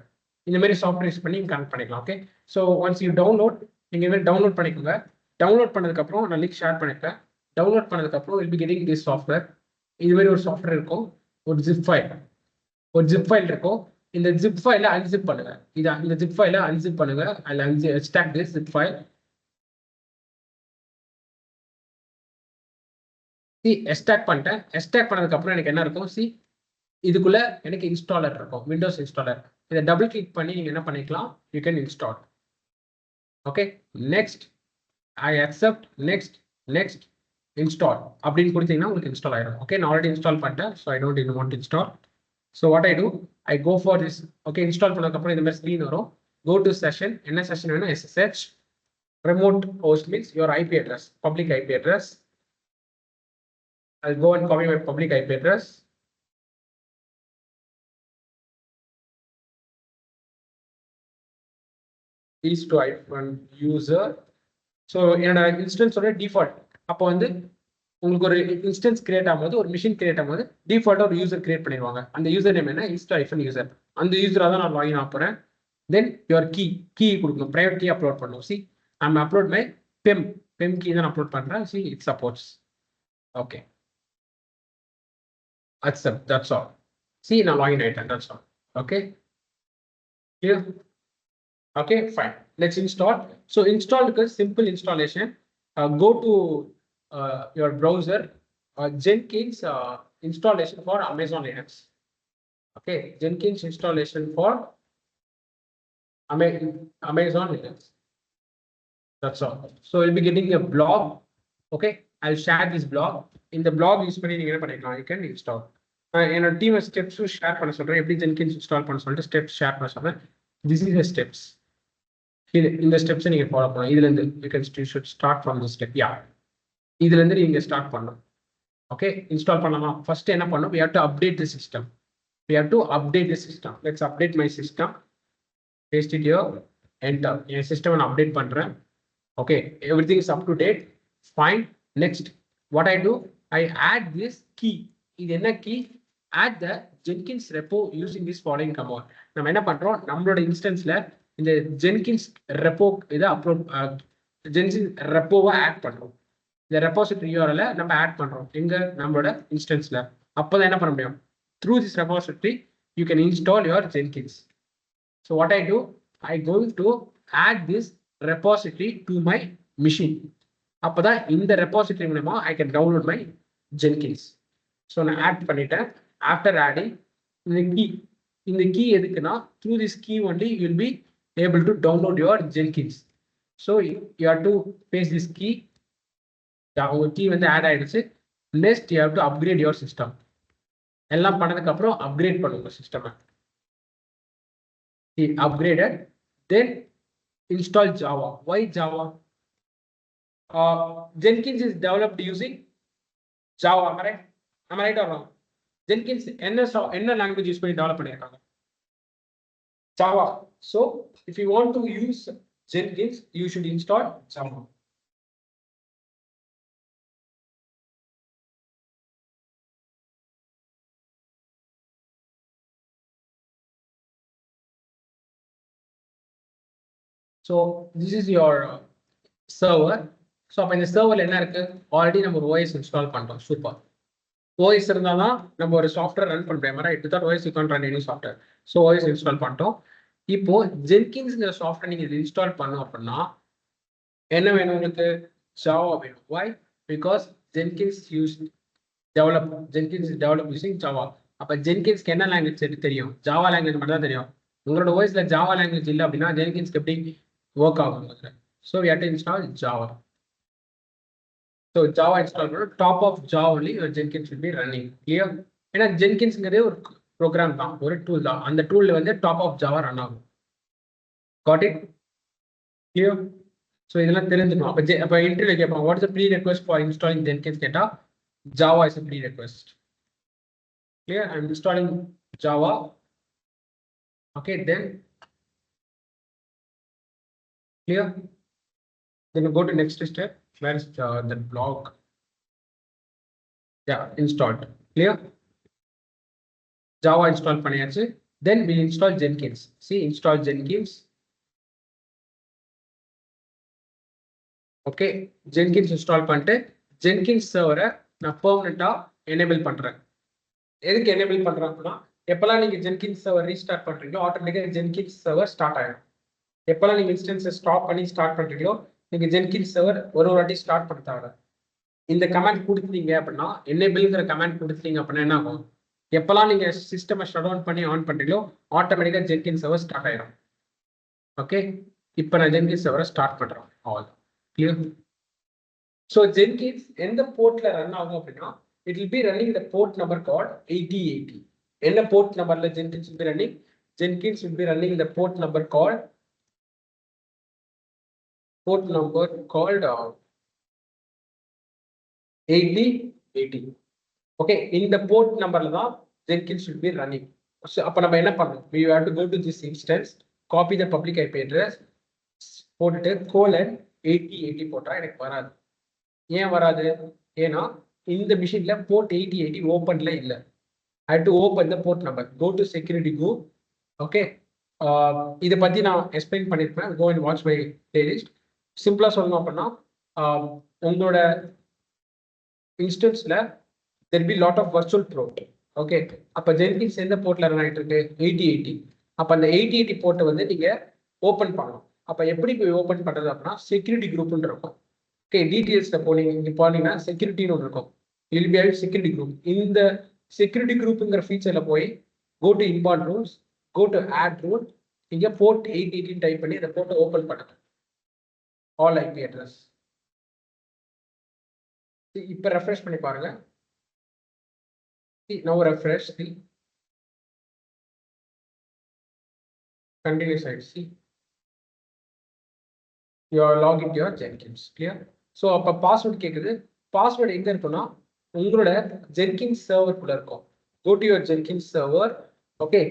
இந்த மாதிரி சாஃப்ட்வேர் யூஸ் பண்ணி கனெக்ட் பண்ணிக்கலாம். Okay, so once you download, நீங்க இந்த மாதிரி டவுன்லோட் பண்ணிக்கோங்க. டவுன்லோட் பண்ணதுக்கப்புறம் நான் லிங்க் ஷேர் பண்ணிருக்கேன். டவுன்லோட் பண்ணதுக்கப்புறம் will be getting this software. இது மாதிரி ஒரு சாஃப்ட்வேர் இருக்கும், ஒரு ஜிப் ஃபைல் இருக்கும். இந்த ஜிப் ஃபைலை அன்சிப் பண்ணுங்க. இந்த ஜிப் ஃபைலை அன்சிப் பண்ணுங்க. அதில் extract this zip file. Extract பண்ணிட்டேன். எக்ஸ்ட்ராக்ட் பண்ணதுக்கப்புறம் எனக்கு என்ன இருக்கும், இதுக்குள்ள எனக்கு இன்ஸ்டாலர் இருக்கும், விண்டோஸ் இன்ஸ்டாலர். இதை டபுள் கிளிக் பண்ணி நீங்க என்ன பண்ணிக்கலாம், you can install. Okay, next, I accept, next install அப்படின்னு கொடுத்தீங்கன்னா உங்களுக்கு இன்ஸ்டால் ஆயிடும். ஓகே, நான் ஆல்ரெடி இன்ஸ்டால் பண்ணிட்டேன், so I don't want to install. So what I do, I go for this. Okay, install பண்ணதுக்கப்புறம் இந்த மாதிரி ஸ்க்ரீன் வரும். Go to session. என்ன செஷன் வேணும், SSH. remote host means your IP address, public IP address. I'll go and copy my public IP address. Is to user. So என்னோட இன்ஸ்டன்ஸோட default, அப்போ வந்து உங்களுக்கு ஒரு இன்ஸ்டன்ஸ் கிரியேட் ஆகும்போது, ஒரு மிஷின் கிரியேட் ஆகும்போது டிஃபால்ட்டாக ஒரு யூசர் கிரியேட் பண்ணிடுவாங்க. அந்த யூசர் நேம் என்ன, யூசர். அந்த யூசராக தான் நான் லாகின் ஆக போகிறேன். தென் யுவர் கீ கொடுக்கணும், ப்ரைவேட் கீ அப்லோட் பண்ணணும். I'm upload my PEM key தான் அப்லோட் பண்ணுறேன். it supports. Okay, accept, that's all. நான் லாகின் ஆகிட்டேன், that's all. Okay, here. Okay, fine. Let's install. So install because simple installation. Go to your browser, Jenkins installation for Amazon Linux. Okay, Jenkins installation for Amazon Linux. That's all. So you'll be getting a blog. Okay, I'll share this blog. In the blog use பண்ணி நீங்க என்ன பண்ணிக்கலாம், you can install. என்னோட team steps share பண்ண சொல்றேன், எப்படி Jenkins install பண்ண சொல்லிட்டு ஸ்டெப்ஸ் ஷேர் பண்ண சொல்றேன். This is the steps. இந்த ஸ்டெப்ஸை நீங்க ஃபாலோ பண்ணலாம். இதுல இருந்து you should start from this step. Yeah, இதுல இருந்து நீங்க ஸ்டார்ட் பண்ணணும். ஓகே, இன்ஸ்டால் பண்ணலாம். ஃபர்ஸ்ட் என்ன பண்ணணும், we have to update the system. Let's update my system. Paste it here, enter. N system நான் அப்டேட் பண்றேன். Okay, everything is up to date. Fine. Next, what I do, I add this key. இது என்ன key, add the Jenkins repo using this following command. நம்ம என்ன பண்றோம், நம்மளோட இன்ஸ்டன்ஸ்ல இந்த Jenkins repo இதை அப்லோட், ஜென்கின்ஸ் ரெப்போவை ஆட் பண்றோம். இந்த ரெப்போசிட்டரி URL நம்ம ஆட் பண்றோம் எங்க, நம்மளோட இன்ஸ்டன்ஸ்ல. அப்போதான் என்ன பண்ண முடியும், through this repository you can install your Jenkins. So what I do, I go to add this repository to my machine. அப்போதான் இந்த ரெப்போசிட்டரி மூலமா I can download my Jenkins. So நான் ஆட் பண்ணிட்டேன். After adding இந்த key எதுக்குன்னா, through this key only you will be able to download your Jenkins. So you have to paste this key. உங்க key வந்து add ஆயிடுச்சு. Next you have to upgrade your system. எல்லாம் பண்ணதுக்கு அப்புறம் upgrade பண்ணுங்க system. Upgraded, then install Java. Why Java? Jenkins is developed using Java. Am I right or wrong? Jenkins என்ன language use பண்ணி develop பண்ணிருக்காங்க, Java. So if you want to use Jenkins, you should install Java. So this is your server. So அப்போ இந்த சர்வரில் என்ன இருக்கு, already நம்ம ஒரு OS இன்ஸ்டால் பண்ணிட்டோம். சூப்பர். OS இருந்தால் தான் நம்ம ஒரு சாஃப்ட்வேர் ரன் பண்ணுறோம். Right, without OS you can't run any software. So OS install பண்ணிட்டோம். இப்போ ஜென்கின்ஸ்ங்கிற சாஃப்ட்வேர் நீங்கள் இன்ஸ்டால் பண்ணோம் அப்படின்னா என்ன வேணும் உங்களுக்கு? ஜாவா வேணும். Why? Because Jenkins develop using Java. அப்போ ஜென்கின்ஸ்க்கு என்ன லாங்குவேஜ் தெரியும்? ஜாவா லாங்குவேஜ் மட்டும் தான் தெரியும். உங்களோட OSல ஜாவா லாங்குவேஜ் இல்லை அப்படின்னா ஜென்கின்ஸ்க்கு எப்படி ஒர்க் ஆகும்? So we have to install Java. So Java install பண்ணணும். Top of Java only your Jenkins will be running. Clear? ஏன்னா ஜென்கின்ஸ்ங்கிறதே ஒரு ப்ரோக்ராம் தான், ஒரு டூல் தான். அந்த டூல்ல வந்து டாப் ஆஃப் ஜாவா ரன் ஆகும். Got it? Clear? ஸோ இதெல்லாம் தெரிஞ்சுக்கணும். அப்போ இன்டர்வியூ கேட்பாங்க, what is pre request for installing Jenkins கேட்டால் Java is pre request. Clear? I am installing Java. Okay, then clear? Then you go to next step. Where is the block? Yeah, installed. Clear? Java install பண்ணியாச்சு. Then we install Jenkins. See, install Jenkins. Okay, Jenkins install பண்ணிட்டு Jenkins server நான் permanent-ஆ enable பண்றேன். எதுக்கு enable பண்றேன் அப்படின்னா, எப்பெல்லாம் நீங்க Jenkins server restart பண்றீங்களோ ஆட்டோமேட்டிக்கா Jenkins server ஸ்டார்ட் ஆயிடும். எப்பெல்லாம் நீங்க இன்ஸ்டன்ஸை ஸ்டாப் பண்ணி ஸ்டார்ட் பண்றீங்களோ நீங்க Jenkins server ஒரு வாட்டி ஸ்டார்ட் பண்ண தேவை. இந்த கமாண்ட் கொடுத்தீங்க அப்படின்னா, enableங்கிற கமாண்ட் கொடுத்தீங்க அப்படின்னா என்ன ஆகும்? எப்பெல்லாம் நீங்க சிஸ்டமை ஷட் டவுன் பண்ணி ஆன் பண்றீங்களோ ஆட்டோமேட்டிக்கா Jenkins server ஸ்டார்ட் ஆயிடும். ஓகே, இப்போ நான் Jenkins server ஸ்டார்ட் பண்றேன். All clear? ஸோ Jenkins எந்த போர்ட்ல ரன் ஆகும் அப்படின்னா, it will B running the port number called 8080. என்ன போர்ட் நம்பர்ல Jenkins will be running? Jenkins will be running the port number called 8080. Okay, in the port number தான் Jenkins will be running. So அப்ப நம்ம என்ன பண்ணணும்? We have to go to this instance, copy the public IP address, போட்டுட்டு :8080 போட்டா எனக்கு வராது. ஏன் வராது? ஏன்னா இந்த மிஷின்ல port 8080 ஓபன்ல இல்ல. I have to open the port number. Go to security group. Okay, இதை பத்தி நான் எக்ஸ்பிளைன் பண்ணிருப்பேன். Go and watch my playlist. சிம்பிளா சொல்லணும் அப்படின்னா, உங்களோட இன்ஸ்டன்ஸ்ல there will be lot of virtual port. Okay, அப்ப Jenkins எந்த போர்ட்ல ரன் ஆயிட்டு இருக்கு? 8080. அப்ப அந்த 8080 போர்ட்டை வந்து நீங்க ஓபன் பண்ணணும். அப்ப எப்படி போய் ஓபன் பண்றது அப்படின்னா, செக்யூரிட்டி குரூப்னு இருக்கும். ஓகே, டீடைல்ஸ்ல போனீங்கன்னா செக்யூரிட்டின்னு ஒன்று இருக்கும். Will be having security group. இந்த செக்யூரிட்டி குரூப்ங்கிற ஃபீச்சர்ல போய் go to import rules, go to add rule, இங்க port 8080 டைப் பண்ணி அந்த போர்ட்டை ஓபன் பண்ணுங்க. all IP address. இப்ப ரெஃப்ரெஷ் பண்ணி பாருங்க. now refresh. see, continue side. see, you are log into your Jenkins. clear? so அப்ப பாஸ்வேர்ட் கேக்குது. பாஸ்வேர்ட் எங்க இருக்குன்னா உங்களோட Jenkins சர்வர் குள்ள இருக்கும். go to your Jenkins server. Okay,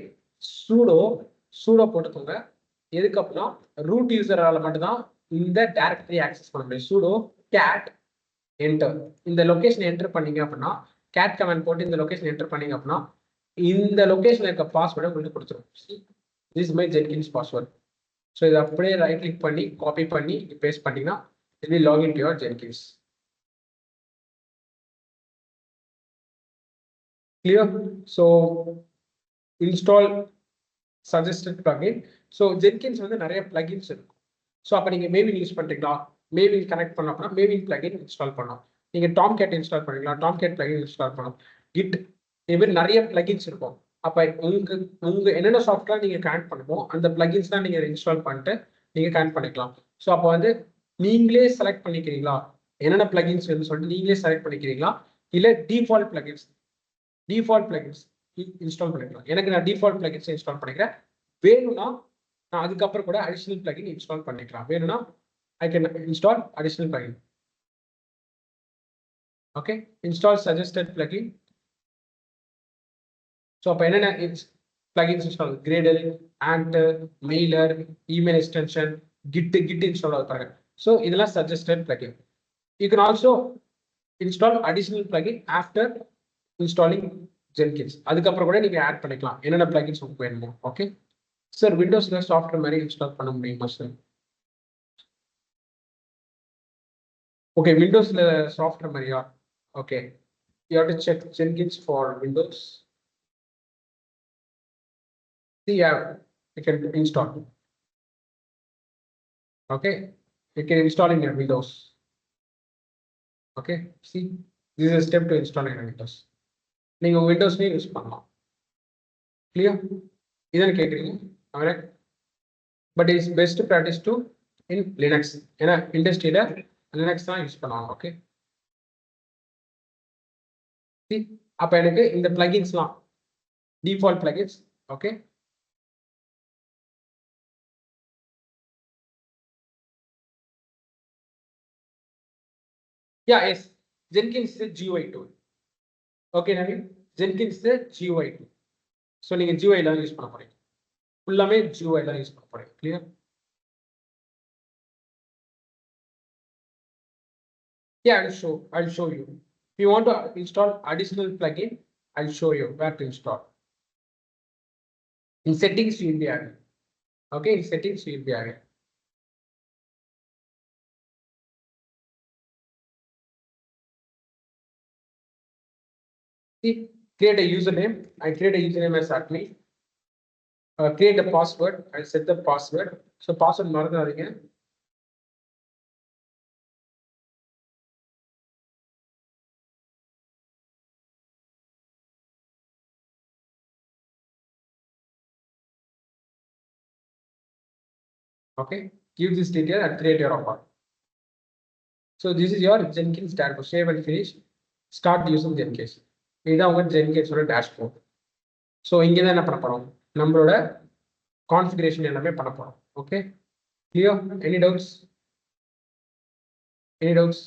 sudo போட்டுக்கோங்க. எதுக்கு அப்படின்னா ரூட் யூசரால மட்டும் தான் இந்த டைரக்டரி ஆக்சஸ் பண்ண முடியும். sudo cat enter. இந்த லொகேஷன் என்டர் பண்ணீங்க அப்படின்னா, cat கமாண்ட் போட்டு இந்த லொகேஷன் என்டர் பண்ணீங்க அப்படின்னா இந்த லொகேஷன்ல இருக்க பாஸ்வேர்டை உங்களுக்கு கொடுத்துரும். this is my Jenkins password. So இதை அப்படியே ரைட் கிளிக் பண்ணி காப்பி பண்ணி பேஸ்ட் பண்ணீங்கன்னா it will log into your Jenkins. clear? so install suggested plugin. so Jenkins வந்து நிறைய plugins இருக்கும். ஸோ அப்போ நீங்கள் maven யூஸ் பண்ணுறீங்களா? maven கனெக்ட் பண்ண அப்படின்னா maven plugin இன்ஸ்டால் பண்ணலாம். நீங்கள் Tomcat இன்ஸ்டால் பண்ணுறீங்களா? Tomcat plugin இன்ஸ்டால் பண்ணலாம். git இது மாதிரி நிறைய plugins இருக்கும். அப்போ உங்க என்னென்ன சாஃப்ட்வேர் நீங்கள் கனெக்ட் பண்ணுமோ அந்த plugins தான் நீங்கள் இன்ஸ்டால் பண்ணிட்டு நீங்கள் கனெக்ட் பண்ணிக்கலாம். ஸோ அப்போ வந்து நீங்களே செலக்ட் பண்ணிக்கிறீங்களா என்னென்ன plugins வேணும்னு சொல்லிட்டு நீங்களே செலக்ட் பண்ணிக்கிறீங்களா, இல்லை டிஃபால்ட் plugins இன்ஸ்டால் பண்ணிக்கலாம். எனக்கு நான் டிஃபால்ட் plugins இன்ஸ்டால் பண்ணிக்கிறேன். வேணும்னா நான் அதுக்கப்புறம் கூட அடிஷனல் plugin இன்ஸ்டால் பண்ணிக்கலாம். வேணும்னா I can install additional plugin. Okay, install suggested plugin. So அப்ப என்னென்ன plugins install? Gradle, Ant, Mailer, email extension, Git install ஆகுறாங்க. So இதெல்லாம் suggested plugin. You can also install additional plugin after installing Jenkins. அதுக்கப்புறம் கூட நீங்க add பண்ணிக்கலாம் என்னென்ன plugins உங்களுக்கு வேணுமோ. ஓகே சார், விண்டோஸ்ல சாஃப்ட்வேர் மாதிரி இன்ஸ்டால் பண்ண முடியுமா sir? Okay, Windows software Maria. Okay, you have to check Jenkins for Windows. See, yeah, you can install. Okay, you can install in your Windows. Okay, see, this is a step to install in your Windows. நீங்க விண்டோஸ்லயும் use பண்ணலாம். Clear? இதான் கேக்குறீங்க. Alright. But it's best practice to in Linux. ஏன்னா இண்டஸ்ட்ரியில Linux தான் use பண்ணுவாங்க. Okay, அப்ப எனக்கு இந்த பிளகின்ஸ்லாம் default plugins. Okay, yeah, yes, Jenkins is a GUI tool. Okay, Naveen, Jenkins is a GUI tool. So நீங்க GUI எல்லாம் யூஸ் பண்ண போறீங்க. ஃபுல்லாமே GUI எல்லாம் யூஸ் பண்ண போறீங்க. Clear? Yeah, I'll show you. If you want to install additional plugin, I'll show you where to install. In settings, you will be having. Okay, in settings, you will be having. See, create a username. I create a username as admin. Create a password. I set the password. So password மறந்துடாதீங்க. Okay, give this detail and create your account. So this is your Jenkins dashboard. Save and finish. Start using Jenkins. இதுதான் உங்க Jenkinsோட dashboard. So இங்க தான் என்ன பண்ண போறோம்? நம்மளோட configuration எல்லாமே பண்ண போறோம். Okay, clear? Any doubts? Any doubts?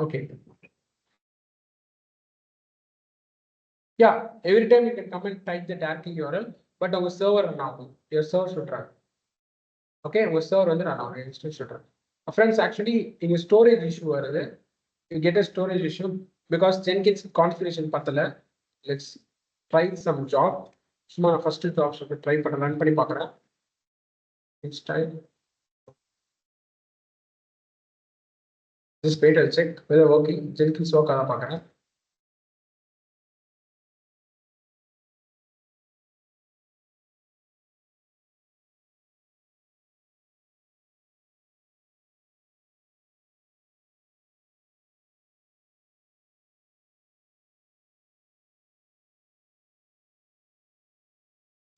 Okay. Yeah, every time you can come and type the directly URL, but our server run ஆகும். Your server should run. Okay, our server வந்து run ஆகும். Instance should run. Friends, actually, in your storage issue வருது. You get a storage issue because Jenkins configuration பத்தல. Let's try some job. சும்மா first jobs try பண்ண run பண்ணி பார்க்கறேன். Install. Just wait, I'll check whether working. Jenkins work ஆக பார்க்கறேன்.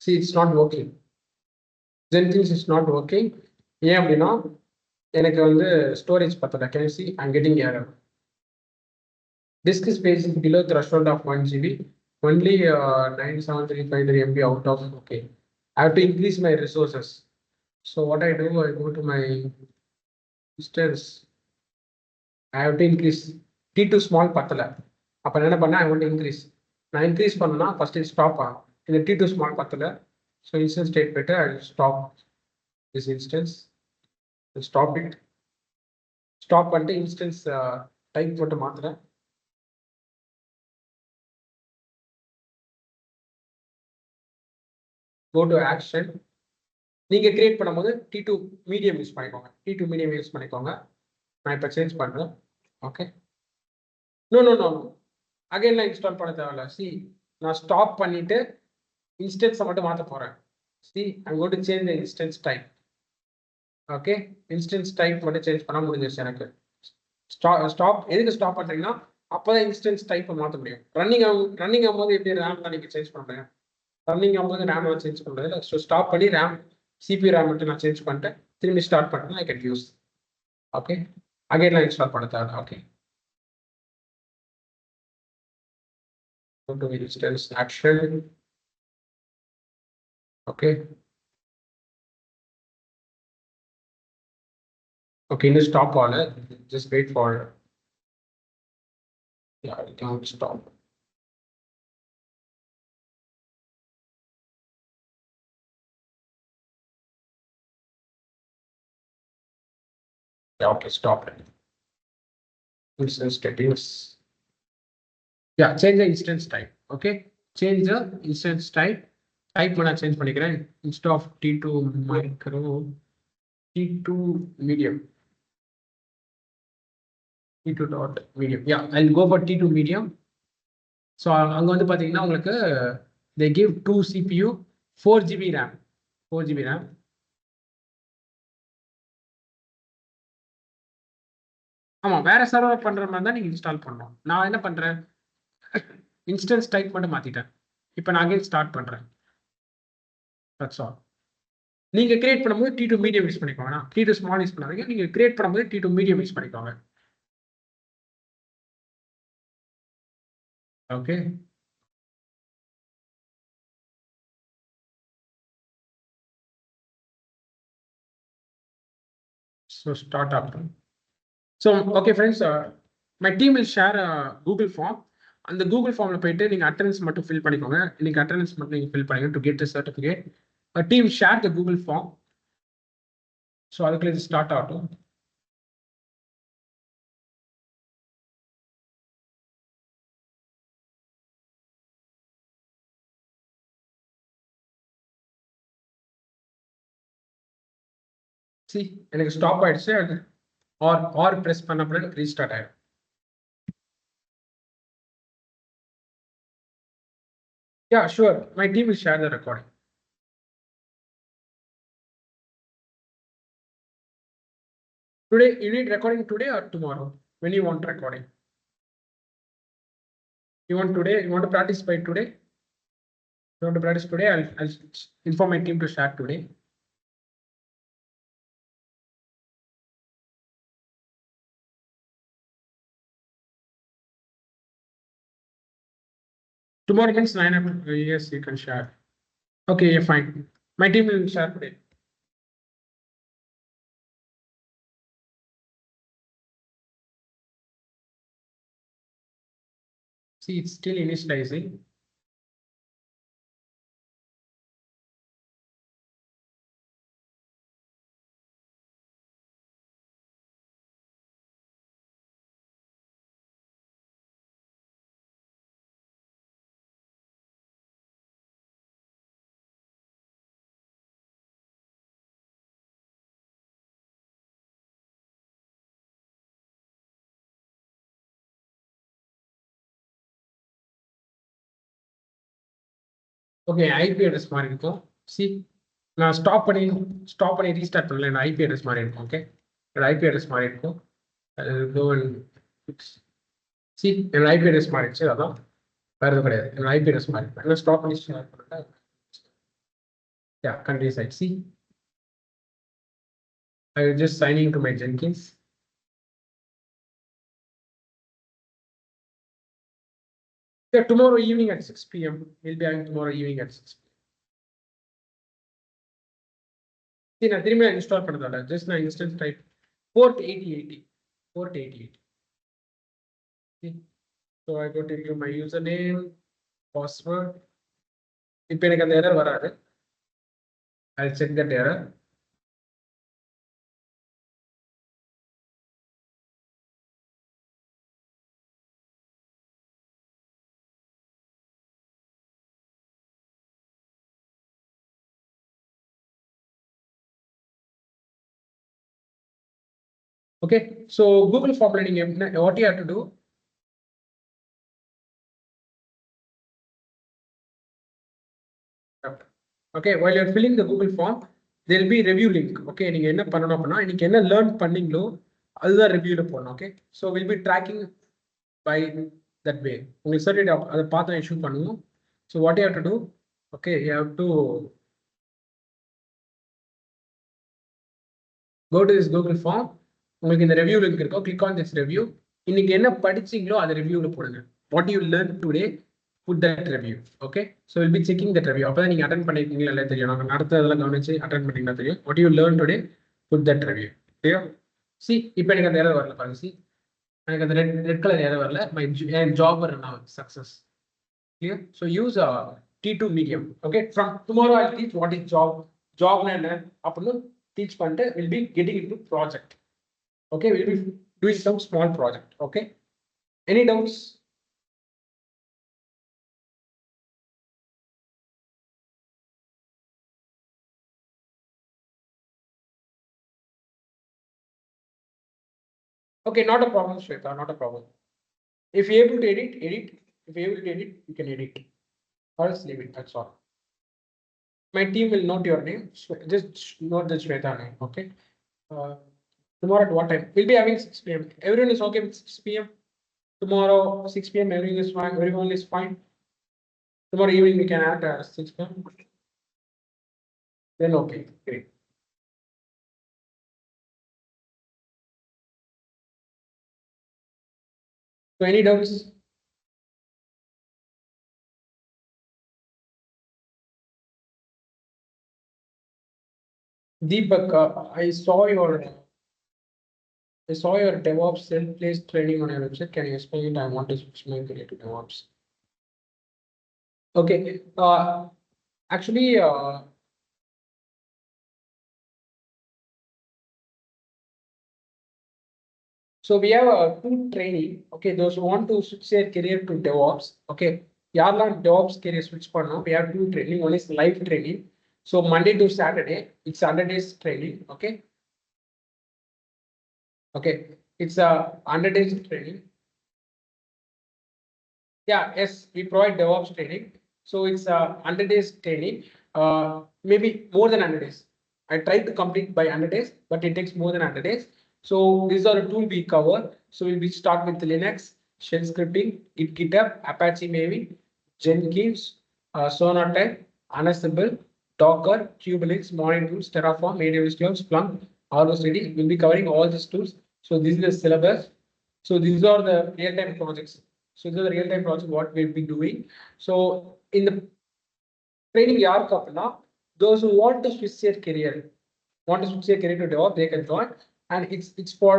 See, it's not working. Jenkins is not working. ஏன் அப்படின்னா எனக்கு வந்து ஸ்டோரேஜ் பத்தல. Can you see? I'm getting error. Disk space is below threshold of 1 GB. Only 97353 MB out of. Okay, I have to increase my resources. So what I do, I go to my instance. I have to increase. T2 small பத்தல. அப்ப என்ன பண்ணா I want to increase. நான் increase பண்ணனா first it stop ஆகும். இந்த T2 small பத்தல. So instance state better. I will stop this instance. I'll stop it. Stop பண்ணிட்டு instance type மட்டும் மாத்துறேன். Go to action. நீங்க கிரியேட் பண்ணும்போது T2 மீடியம் யூஸ் பண்ணிக்கோங்க. T2 மீடியம் யூஸ் பண்ணிக்கோங்க. நான் இப்போ சேஞ்ச் பண்றேன். Okay, no no no no, அகைன்லாம் இன்ஸ்டால் பண்ண தேவையில்ல. சி, நான் ஸ்டாப் பண்ணிட்டு இன்ஸ்டன்ஸை மட்டும் மாற்ற போறேன். C, I'm going to change the instance type. Okay, instance type மட்டும் சேஞ்ச் பண்ண முடிஞ்சிருச்சு எனக்கு. ஸ்டாப் எதுக்கு ஸ்டாப் பண்றீங்கன்னா அப்போதான் இன்ஸ்டன்ஸ் டைப்பை மாற்ற முடியும். ரன்னிங் ஆகும்போது எப்படி ரேம் தான் நீங்க சேஞ்ச் பண்ண முடியும். ரன்னிங் ஆகும்போது ரேம் சேஞ்ச் பண்ணுறது இல்லை. ஸோ ஸ்டாப் பண்ணி ரேம் சிபி ரேம் மட்டும் நான் சேஞ்ச் பண்ணிட்டேன். திரும்பி ஸ்டார்ட் பண்ணேன். I can use. ஓகே, அகைன்லாம் இன்ஸ்டால் பண்ண தேவை. Okay, go to instance action. Okay, okay, let's stop all it. Just wait for Yeah, I can stop. Yeah, okay, stop. Instance settings. Yeah, change the instance type. Okay, change the instance type. Type when I change பண்ணிக்கிறேன். Instead of T2 micro, T2 medium. T2 dot medium. Yeah, I'll go for T2 medium. So அங்க வந்து பாத்தீங்கன்னா உங்களுக்கு they give 2 CPU, 4 GB RAM. 4 GB RAM. ஆமா, வேற server பண்ற மாதிரி தான் நீங்க இன்ஸ்டால் பண்ணணும். நான் என்ன பண்றேன், இன்ஸ்டன்ஸ் டைப் மட்டும் மாத்திட்டேன். இப்போ நான் அகைன் ஸ்டார்ட் பண்றேன். That's all. நீங்க கிரியேட் பண்ணும்போது T2 மீடியம் யூஸ் பண்ணிக்கோங்க. T2 ஸ்மால் யூஸ் பண்ணாதீங்க. நீங்க கிரியேட் பண்ணும்போது T2 மீடியம் யூஸ் பண்ணிக்கோங்க. Okay. So start up. So okay friends, my team will share a Google form. அந்த Google formல போயிட்டு நீங்க அட்டெண்டன்ஸ் மட்டும் ஃபில் பண்ணிக்கோங்க. நீங்க அட்டெண்டன்ஸ் மட்டும் நீங்க ஃபில் பண்ணிக்கோங்க to get the certificate. A team share the Google form. So அதுக்குள்ள இது ஸ்டார்ட் ஆகட்டும். See, எனக்கு ஸ்டாப் ஆயிடுச்சு. ஆர் பிரஸ் பண்ண பிறகு ரீஸ்டார்ட் ஆயிடும். Yeah, sure. My team will share the recording. Today, you need recording today or tomorrow? When you want recording? You want today? You want to practice by today? You want to practice today? I'll inform my team to share today. Tomorrow means 9 AM. Yes, you can share. Okay, yeah, fine. My team will share today. See, it's still initializing. Okay, IP address மாறி இருக்கும். See, நான் stop பண்ணி restart பண்ணல. நான் IP address மாறி இருக்கும். Okay, IP address மாறி இருக்கும். I'll go and fix. See, N IP address மாறிடுச்சு. அதான் வேற எதுவும் கிடையாது. என் IP address மாறி. நான் ஸ்டாப் பண்ணி ஷேர் பண்ணிட்டேன். Yeah, country side. See, I was just signing to my Jenkins. Yeah, tomorrow evening at 6 PM. We'll be having tomorrow evening at 6 PM. See, நான் திரும்பி இன்ஸ்டால் பண்ணதால just நான் instance type port 8080. Port 8080. See, so I go to give my username, password. இப்போ எனக்கு அந்த error வராது. I'll check that error. Okay, so Google form learning, what you have to do? Okay, while you're filling the Google form, there will be review link. Okay, நீங்க என்ன பண்ணணும் அப்படின்னா இன்னைக்கு என்ன லேர்ன் பண்ணீங்களோ அதுதான் ரிவ்யூல போடணும். Okay, so will be tracking by that way. உங்களுக்கு சர்டிஃபிகேட் அதை பார்த்து இஷ்யூ பண்ணுவோம். So what you have to do? Okay, you have to go to this Google form. உங்களுக்கு இந்த ரிவ்யூ லிங்க் இருக்கும். Click on this review. இன்னைக்கு என்ன படிச்சீங்களோ அதை ரிவ்யூல போடுங்க. What you learn today, put that review. Okay, so we'll be checking that review. அப்பதான் நீங்க அட்டெண்ட் பண்ணிருக்கீங்களா இல்லையா தெரியும். நாங்க நடத்துறதெல்லாம் கவனிச்சு அட்டெண்ட் பண்ணீங்களா தெரியும். What you learn today, put that review. Clear? See, இப்போ எனக்கு அந்த எரர் வரல பாருங்க. See, எனக்கு அந்த ரெட் கலர் ஏற வரல. என் ஜாப் நான் success. Clear? So use a T2 medium. Okay. From tomorrow I'll teach what is job. Job என்ன அப்படின்னு teach பண்ணிட்டு will be getting into project. Okay. We'll be doing some small project. Okay. Any doubts? Okay, not a problem, Shweta, not a problem. If you're able to edit, edit. If you're able to edit, you can edit. Or else leave it, that's all. My team will note your name. Just note the Shweta name, okay? Tomorrow at what time? We'll be having 6 p.m. Everyone is okay with 6 p.m. Tomorrow 6 p.m. Everyone is fine. Everyone is fine. Tomorrow evening we can add 6 p.m. Then okay, great. So any doubts? Deepak, I saw your DevOps self-placed training on your website. Can you explain it? I want to switch my career to DevOps. Okay. Actually, so we have two training. Okay, those who want to switch their career to DevOps. Okay, யாரெல்லாம் DevOps career switch பண்ணோம். We have two training. One is live training. So Monday to Saturday, it's 100 days training. Okay. Okay, it's a 100 days training. Yeah, yes, we provide DevOps training. So it's a 100 days training. Maybe more than 100 days. I tried to complete by 100 days, but it takes more than 100 days. So these are the tool we cover. So we'll start with Linux, shell scripting, GitHub, Apache Maven, Jenkins, SonarQube, Ansible, Docker, Kubernetes, monitoring tools, Terraform, AWS Cloud, Splunk, all those ready. We'll be covering all these tools. So this is the syllabus. So these are the real-time projects. So these are the real-time projects what we'll be doing. So in the training யாருக்கு அப்படின்னா those who want to switch their career to DevOps, they can join. And it's for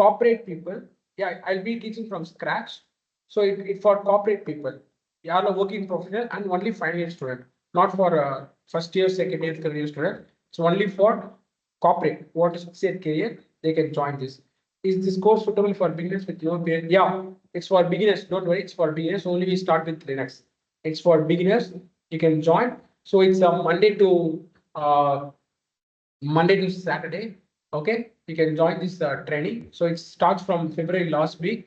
corporate people. Yeah, I'll be teaching from scratch. So it for corporate people. Yeah, working professional and only final year student, not for first year, second year, third year student. It's only for corporate who want to switch their career. They can join this. Is this course suitable for beginners with no parent? Yeah, it's for beginners. Don't worry, it's for beginners. Only we start with Linux. It's for beginners. You can join. So it's Monday to Saturday. Okay, you can join this training. So it starts from February last week.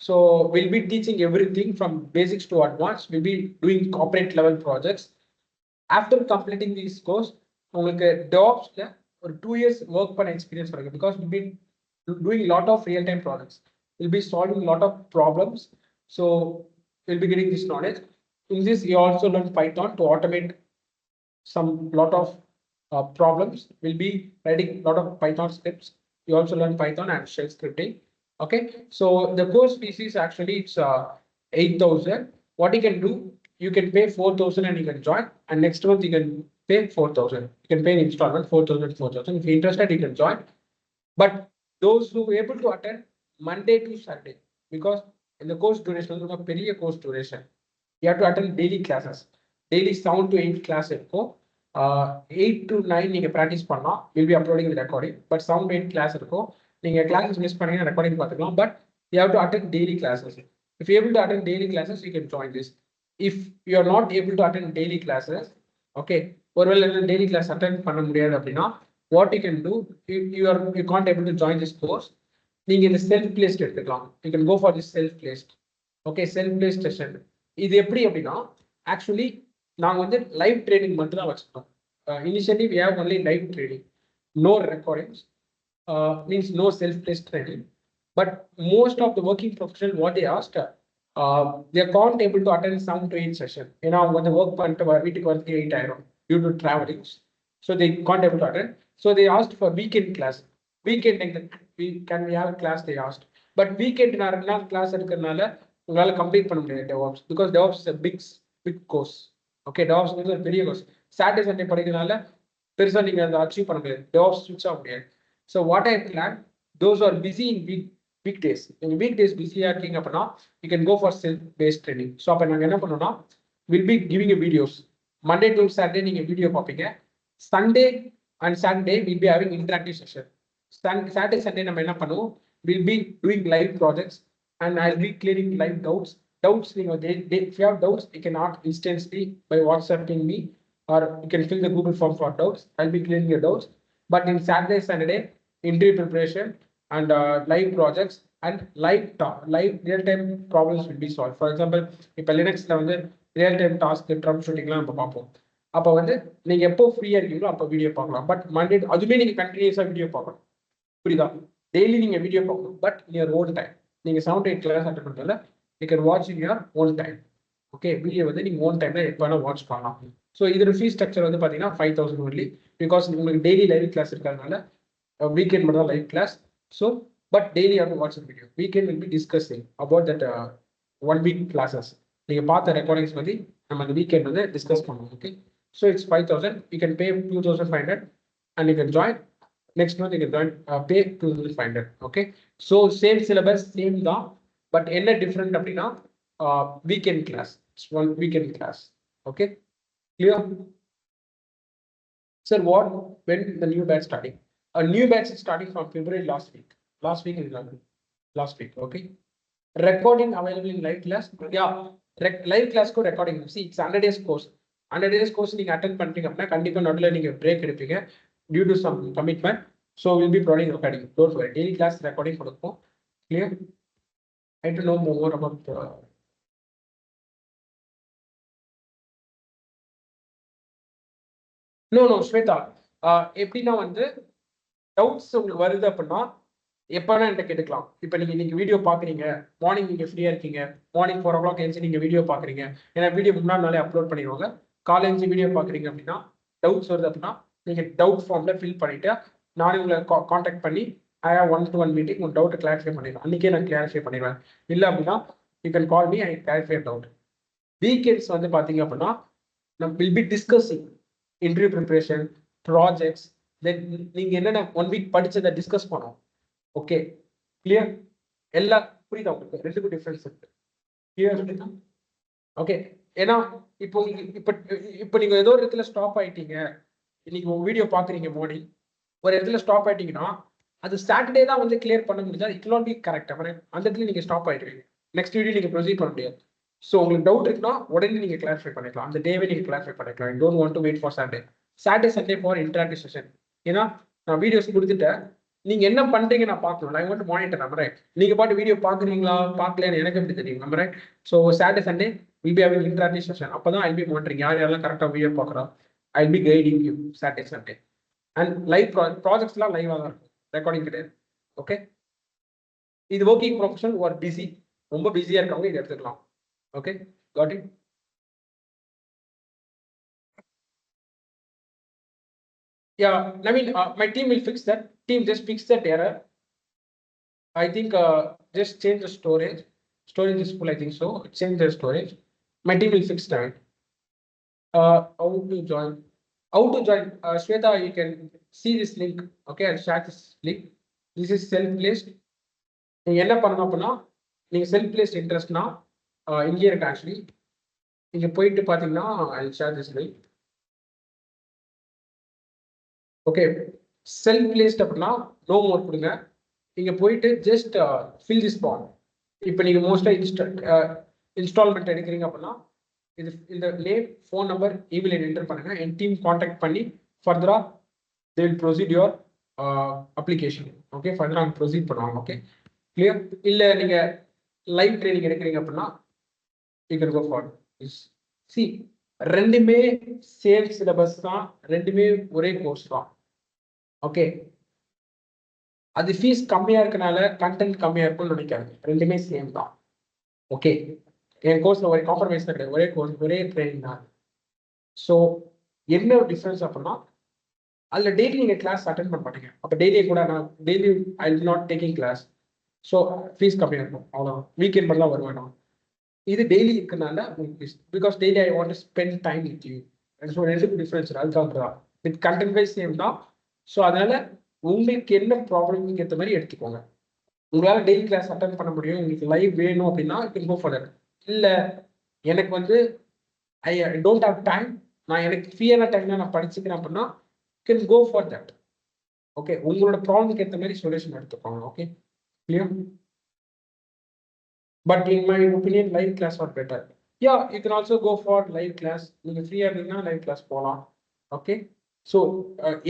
So we'll be teaching everything from basics to advanced. We'll be doing corporate level projects. After completing this course, உங்களுக்கு DevOps ஒரு 2 years work பண்ண experience வரும், because we've been doing a lot of real-time projects. We'll be solving a lot of problems. So we'll be getting this knowledge. In this, you also learn Python to automate some lot of problems. We'll be writing a lot of Python scripts. You also learn Python and shell scripting. Okay, so the course fees is actually it's 8,000. What you can do, you can pay 4,000 and you can join. And next month you can pay 4,000. You can pay in installment 4,000, 4,000. If you're interested, you can join. But those who are able to attend Monday to Sunday, because in the course duration, a course duration, you have to attend daily classes. Daily 7 to 8 class இருக்கும். 8 to 9 நீங்க practice பண்ணலாம். We'll be uploading the recording. But 7 to 8 class இருக்கும். நீங்க classes miss பண்ணீங்கன்னா recording பார்த்துக்கலாம். But you have to attend daily classes. If you're able to attend daily classes, you can join this. If you're not able to attend daily classes, okay, ஒருவேளை daily class attend பண்ண முடியாது அப்படின்னா, what you can do, you can't able to join this course, நீங்க இந்த self-placed எடுத்துக்கலாம். You can go for this self-placed. Okay, self-placed session. இது எப்படி அப்படின்னா, actually நாங்க வந்து live training மட்டும் தான் வச்சிருக்கோம். Initially we have only live training, no recordings, means no self-placed training. But most of the working professional, what they asked, they can't able to attend 7 to 8 session. ஏன்னா அவங்க வந்து work பண்ணிட்டு வீட்டுக்கு வரதுக்கு 8 ஆயிரும் due to traveling. So they can't able to attend. So they asked for weekend class. Weekend can we have a class, they asked. But weekend class எடுக்கிறதுனால உங்களால complete பண்ண முடியாது DevOps, because DevOps is a big course. Okay, DevOps வந்து ஒரு பெரிய course. Saturday Sunday படிக்கிறதுனால பெருசா நீங்க அதை அச்சீவ் பண்ண முடியாது. DevOps switch ஆக முடியாது. So what I plan, those who are busy in weekdays. In weekdays பிஸியா இருக்கீங்க அப்படின்னா you can go for self based training. So அப்போ நாங்கள் என்ன பண்ணோம்னா will be giving you videos. Monday to Saturday நீங்க வீடியோ பார்ப்பீங்க. Sunday and Saturday will be having interactive session. Saturday Sunday நம்ம என்ன பண்ணுவோம், will be doing live projects and I'll be clearing live doubts. If you have doubts, you can ask instantly by WhatsApping me, or you can fill the Google form for doubts. I'll be clearing your doubts. But in Saturday, Sunday, interview preparation and live projects and live real-time problems will be solved. For example, இப்போ லினக்ஸ்ல வந்து real-time task trouble ஷூட்டிங்லாம் நம்ம பார்ப்போம். அப்போ வந்து நீங்க எப்போ ஃப்ரீயா இருக்கீங்களோ அப்போ வீடியோ பார்க்கலாம். பட் மண்டே அதுவுமே நீங்க கண்டினியூஸா வீடியோ பார்க்கணும். புரியுதா? டெய்லி நீங்க வீடியோ பார்க்கணும். But your own time. நீங்க 7 to 8 கிளாஸ் அட்டெண்ட் பண்றதுல you can watch in your own time. Okay, video வந்து நீங்க own timeல எப்போ வேணா வாட்ச் பண்ணலாம். ஸோ இதோட ஃபீஸ் ஸ்ட்ரக்சர் வந்து பார்த்தீங்கன்னா 5,000 ஒன்லி. பிகாஸ் உங்களுக்கு டெய்லி லைவ் கிளாஸ் இருக்கிறதுனால வீக்கெண்ட் மட்டும் தான் live class. So but daily have to watch the video. Weekend will be discussing about that 1 week classes. நீங்க பார்த்த ரெக்கார்டிங்ஸ் பத்தி நம்ம அந்த வீக்கெண்ட் வந்து டிஸ்கஸ் பண்ணுவோம். Okay, so it's 5,000. You can pay 2,500 and you can join. Next month you can join, pay 2,500. Okay, so same syllabus, same தான். But என்ன different அப்படின்னா weekend class, it's 1 weekend class. Okay, clear? Sir, when the new batch starting? A new batch is starting from February last week. Last week. Okay, recording available in live class. Yeah, live class ko recording. See, it's 100 days course. 100 days course நீங்க attend பண்ணிட்டீங்க அப்படின்னா கண்டிப்பா நடுவில் நீங்க break எடுப்பீங்க due to some commitment. So we'll be providing recording. Don't worry, daily class recording கொடுப்போம். Clear? I to know more about no Shweta, எப்படின்னா வந்து டவுட்ஸ் உங்களுக்கு வருது அப்படின்னா எப்போனா என்கிட்ட கேட்டுக்கலாம். இப்போ நீங்க இன்னைக்கு வீடியோ பாக்குறீங்க, மார்னிங் நீங்க ஃப்ரீயா இருக்கீங்க, மார்னிங் 4 o'clock எழுந்து நீங்க வீடியோ பாக்குறீங்க, ஏன்னா வீடியோ முன்னாடி நாளே அப்லோட் பண்ணிடுவாங்க. காலேஜ் வீடியோ பாக்குறீங்க அப்படின்னா டவுட்ஸ் வருது அப்படின்னா நீங்க டவுட் ஃபார்ம்ல ஃபில் பண்ணிட்டு நானே உங்களை காண்டாக்ட் பண்ணி I have 1-to-1 மீட்டிங் உங்க டவுட் கிளாரிஃபை பண்ணிடுவேன். அன்னைக்கே நான் கிளாரிஃபை பண்ணிடுவேன். இல்லை அப்படின்னா you can call me, I clarify doubt. Weekends வந்து பாத்தீங்க அப்படின்னா நம்ம will be discussing interview preparation, projects. Then நீங்க என்னென்ன 1 week படிச்சதை டிஸ்கஸ் பண்ணோம். Okay, clear? எல்லாம் புரியுதா உங்களுக்கு? ரெண்டுக்கும் டிஃபரன்ஸ் இருக்கு. கிளியர்? ஓகே, ஏன்னா இப்போ இப்போ நீங்க ஏதோ ஒரு இடத்துல ஸ்டாப் ஆயிட்டீங்க, இன்னைக்கு உங்க வீடியோ பாக்குறீங்க, மார்னிங் ஒரு இடத்துல ஸ்டாப் ஆயிட்டீங்கன்னா அது சாட்டர்டே தான் வந்து கிளியர் பண்ண முடிஞ்சா இட் வில் பி கரெக்ட். அந்த இடத்துல நீங்க ஸ்டாப் ஆயிடுவீங்க, நெக்ஸ்ட் வீடியோ நீங்க ப்ரொசீட் பண்ண முடியாது. ஸோ உங்களுக்கு டவுட் இருக்குன்னா உடனே நீங்க கிளாரிஃபை பண்ணிக்கலாம், அந்த டேவே நீங்க கிளாரிஃபை பண்ணிக்கலாம். You don't want to wait for Saturday Sunday for interactive session. ஏன்னா நான் வீடியோஸ் கொடுத்துட்டேன், நீங்க என்ன பண்றீங்க நான் பார்க்கணும். I want to monitor. நம்புறேன் நீங்க பாட்டு வீடியோ பாக்குறீங்களா பார்க்கலன்னு எனக்கு எப்படி தெரியும். நம்புறேன். So Saturday Sunday will be having interactive session. அப்பதான் ஐ பி மானிட்டரிங் யார் யாரெல்லாம் கரெக்டாக வீடியோ பார்க்குறோம். I be guiding you Saturday Sunday. And live ப்ராஜெக்ட்ஸ்லாம் லைவாக தான் இருக்கும், ரெக்கார்டிங் கிடையாது. ஓகே, இது ஒர்க்கிங் ப்ரொஃபஷனல் ஒரு பிஸி, ரொம்ப பிஸியா இருக்கவங்க இதை எடுத்துக்கலாம். Okay, got it? Yeah, I mean, my team will fix that. Team just fix that error. I think just change the storage. Storage is full, I think so. Change the storage. My team will fix that. How to join? Shweta, you can see this link. Okay, I'll share this link. This is self-placed. நீங்க என்ன பண்ணணும் அப்படின்னா, நீங்க self-placed interestனா இங்கே இருக்கு. Actually இங்க போயிட்டு பாத்தீங்கன்னா I'll share this link. Okay, self-placed அப்படின்னா நோ மோர் கொடுங்க. இங்க போயிட்டு ஜஸ்ட் ஃபில் திஸ் ஃபார்ம். இப்போ நீங்க மோஸ்டா இன்ஸ்டால்மெண்ட் எடுக்கிறீங்க அப்படின்னா இது இந்த name, phone number, email ID enter பண்ணுங்க. என் டீம் காண்டாக்ட் பண்ணி ஃபர்தரா they will proceed your application. Okay, ஃபர்தரா ப்ரொசீட் பண்ணுவாங்க. Okay, clear? இல்ல நீங்க லைவ் ட்ரைனிங் எடுக்கிறீங்க அப்படின்னா you can go for this. See, ரெண்டுமே சேம் சிலபஸ் தான், ரெண்டுமே ஒரே கோர்ஸ் தான். ஓகே, அது ஃபீஸ் கம்மியா இருக்கனால கண்டென்ட் கம்மியா இருக்கும்னு நினைக்காது, ரெண்டுமே சேம் தான். ஓகே, என் கோர்ஸ்ல ஒரு காம்ப்ரமைஸ் கிடையாது, ஒரே கோர்ஸ் ஒரே ட்ரைனிங் தான். ஸோ என்ன டிஃபரன்ஸ் அப்படின்னா அதில் டெய்லி நீங்கள் கிளாஸ் அட்டென்ட் பண்ண மாட்டீங்க. அப்போ டெய்லி கூட நான் daily I will not taking class. So fees கம்மியாக இருக்கும், அவ்வளோ. வீக்கெண்ட் மட்டும் தான் வருவேன் நான். இது டெய்லி இருக்கனால because daily I want to spend time with you. So ரெண்டுக்கும் டிஃபரன்ஸ் அதுக்காக தான். வித் கண்டென்ட் வைஸ் சேம் தான். ஸோ அதனால உங்களுக்கு என்ன ப்ராப்ளம்க்கு ஏற்ற மாதிரி எடுத்துக்கோங்க. உங்களால டெய்லி கிளாஸ் அட்டெண்ட் பண்ண முடியும், உங்களுக்கு லைவ் வேணும் அப்படின்னா you can go for that. இல்ல எனக்கு வந்து ஐ டோன்ட் ஹேவ் டைம், நான் எனக்கு ஃப்ரீயான டைம்ல நான் படிச்சுக்கிறேன் அப்படின்னா you can go for that. Okay, உங்களோட ப்ராப்ளம்க்கு ஏற்ற மாதிரி சொல்யூஷன் எடுத்துக்கோங்க. Okay, clear? But in my opinion live class are better. Yeah, you can also go for live class. நீங்க ஃப்ரீயா இருந்தீங்கன்னா லைவ் கிளாஸ் போகலாம். ஓகே, ஸோ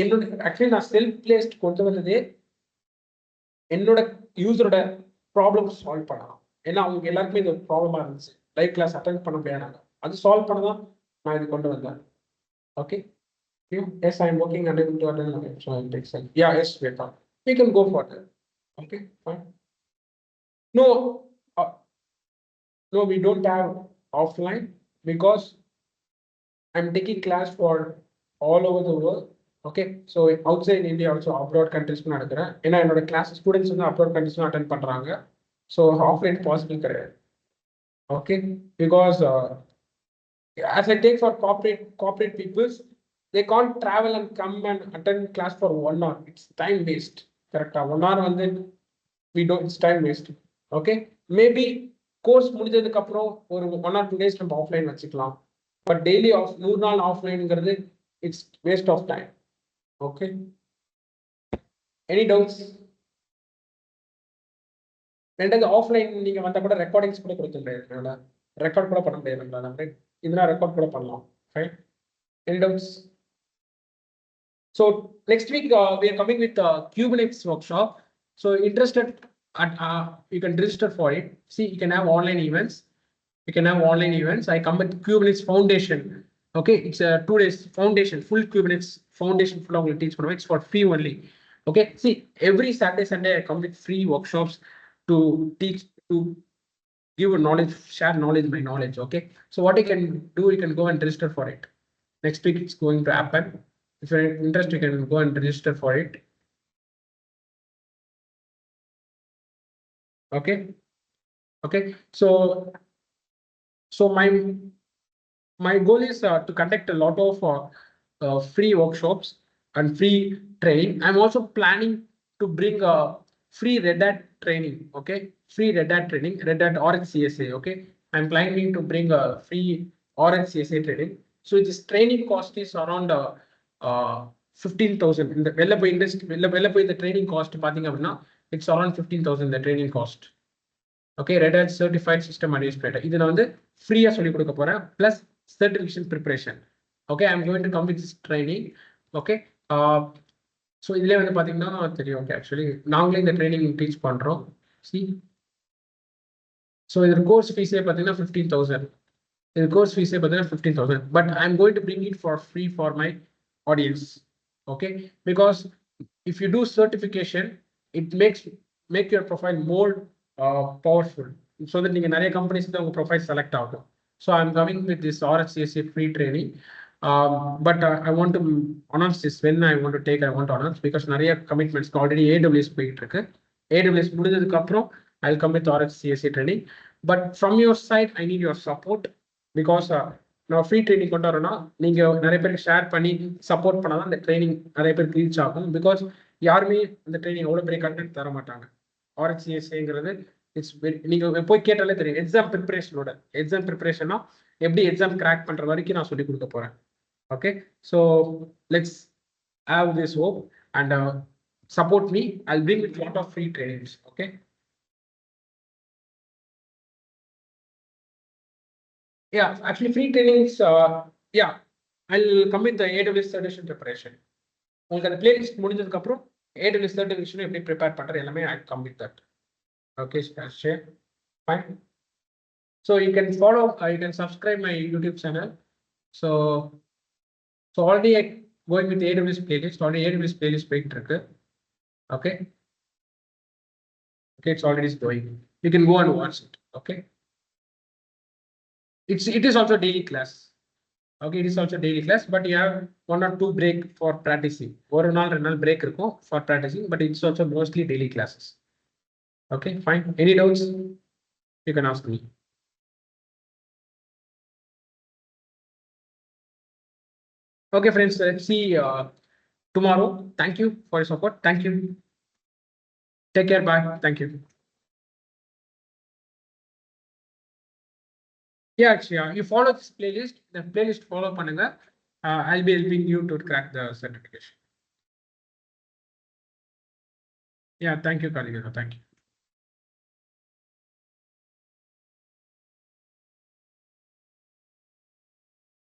என்னோட ஆக்சுவலி நான் செல்ஃப் பிளேஸ்ட் கொண்டு வந்ததே என்னோட யூசரோட ப்ராப்ளம் சால்வ் பண்ணலாம். ஏன்னா அவங்க எல்லாருக்குமே இது ப்ராப்ளமா இருந்துச்சு, லைவ் கிளாஸ் அட்டென்ட் பண்ண முடியாது. அது சால்வ் பண்ண தான் நான் இது கொண்டு வந்தேன். Okay, yes, I am working unable to attend. Okay, so I'll take some. Yeah, yes, Shweta, we can go for that. Okay, fine. No, no, we don't have offline because I'm taking class for all over the world. Okay, so outside India also abroad countries நடக்குறேன். ஏன்னா என்னோட class students வந்து abroad countries attend பண்றாங்க. So offline possible கிடையாது. Okay, because as I take for corporate peoples, they can't travel and come and attend class for 1 hour. It's time waste. Correct? 1 hour வந்து we don't, it's time waste. Okay, maybe course முடிஞ்சதுக்கு அப்புறம் ஒரு 1 or 2 days நம்ம offline வச்சுக்கலாம். But daily 100 நாள் ஆஃப்லைன்ங்கிறது it's waste of time. Okay, any doubts? ரெண்டாவது offline நீங்க வந்தா கூட ரெக்கார்டிங்ஸ் கூட கொடுக்க முடியாது, ரெக்கார்ட் கூட பண்ண முடியாது நம்மளால. இதெல்லாம் ரெக்கார்ட் கூட பண்ணலாம். Fine, any doubts? So next week we are coming with Kubernetes workshop. So interested, you can register for it. See, you can have online events. You can have online events. I come with Kubernetes Foundation. Okay, it's a 2 days foundation, full Kubernetes foundation full of teach. It's for free only. Okay, see, every Saturday, Sunday I come with free workshops to teach, to give knowledge, share knowledge, my knowledge. Okay, so what you can do, you can go and register for it. Next week it's going to happen. If you're interested, you can go and register for it. Okay, okay, so my goal is to conduct a lot of free workshops and free training. I'm also planning to bring a free Red Hat training. Okay, free Red Hat training, Red Hat RHCSA. Okay, I'm planning to bring a free RHCSA training. So this training cost is around 15,000. In the the training cost, it's around 15,000 the training cost. Okay, Red Hat certified system administrator. இது நான் வந்து ஃப்ரீயா சொல்லி கொடுக்க போறேன், plus certification preparation. Okay, I'm going to come with this training. Okay, so இதுல வந்து பாத்தீங்கன்னா தெரியும். Okay, actually நாங்களே இந்த training டீச் பண்றோம். See, so இதோட கோர்ஸ் ஃபீஸே பாத்தீங்கன்னா 15,000. The course fees is 15,000, but I'm going to bring it for free for my audience. Okay, because if you do certification, it make your profile more powerful, so that you can companies the profile select out. So I'm coming with this RHCSA free training. But I want to announce this when I want to take. I want to announce because நிறைய commitments already AWS போயிட்டு இருக்கு. AWS முடிஞ்சதுக்கு அப்புறம் I'll come with RHCSA training. But from your side, I need your support. Because நான் free training கொண்டு வரோம்னா நீங்க நிறைய பேருக்கு ஷேர் பண்ணி சப்போர்ட் பண்ணாதான் இந்த ட்ரைனிங் நிறைய பேருக்கு ரீச் ஆகும். பிகாஸ் யாருமே இந்த ட்ரைனிங் அவ்வளோ பெரிய கண்டென்ட் தர மாட்டாங்க. RHCSAங்கிறது இட்ஸ் நீங்க போய் கேட்டாலே தெரியும். எக்ஸாம் ப்ரிப்பரேஷனா எப்படி எக்ஸாம் கிராக் பண்ற வரைக்கும் நான் சொல்லி கொடுக்க போறேன். Okay, so let's have this hope and support me. I'll bring with lot of free trainings. Okay. Yeah, actually free trainings, yeah, I'll come with the AWS certification preparation. உங்களுக்கு அந்த playlist முடிஞ்சதுக்கு அப்புறம் AWS certification எப்படி prepare பண்ற எல்லாமே I come with that. Okay, share. Fine. So you can follow, you can subscribe my YouTube channel. So already I going with the AWS playlist. Already AWS playlist போயிட்டு இருக்கு. Okay. Okay, it's already going. You can go and watch it. Okay. It is also daily class. Okay, it is also daily class, but you have 1 or 2 break for practicing. ஒரு நாள் 2 நாள் break இருக்கும் for practicing, but it's also mostly daily classes. Okay, fine. Any doubts? You can ask me. Okay, friends, let's see tomorrow. Thank you for your support. Thank you. Take care. Bye. Thank you. Yeah, actually, you follow this playlist. The playlist follow பண்ணுங்க. I'll be helping you to crack the certification. Yeah, thank you, Kalina. Thank you.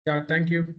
Yeah, thank you.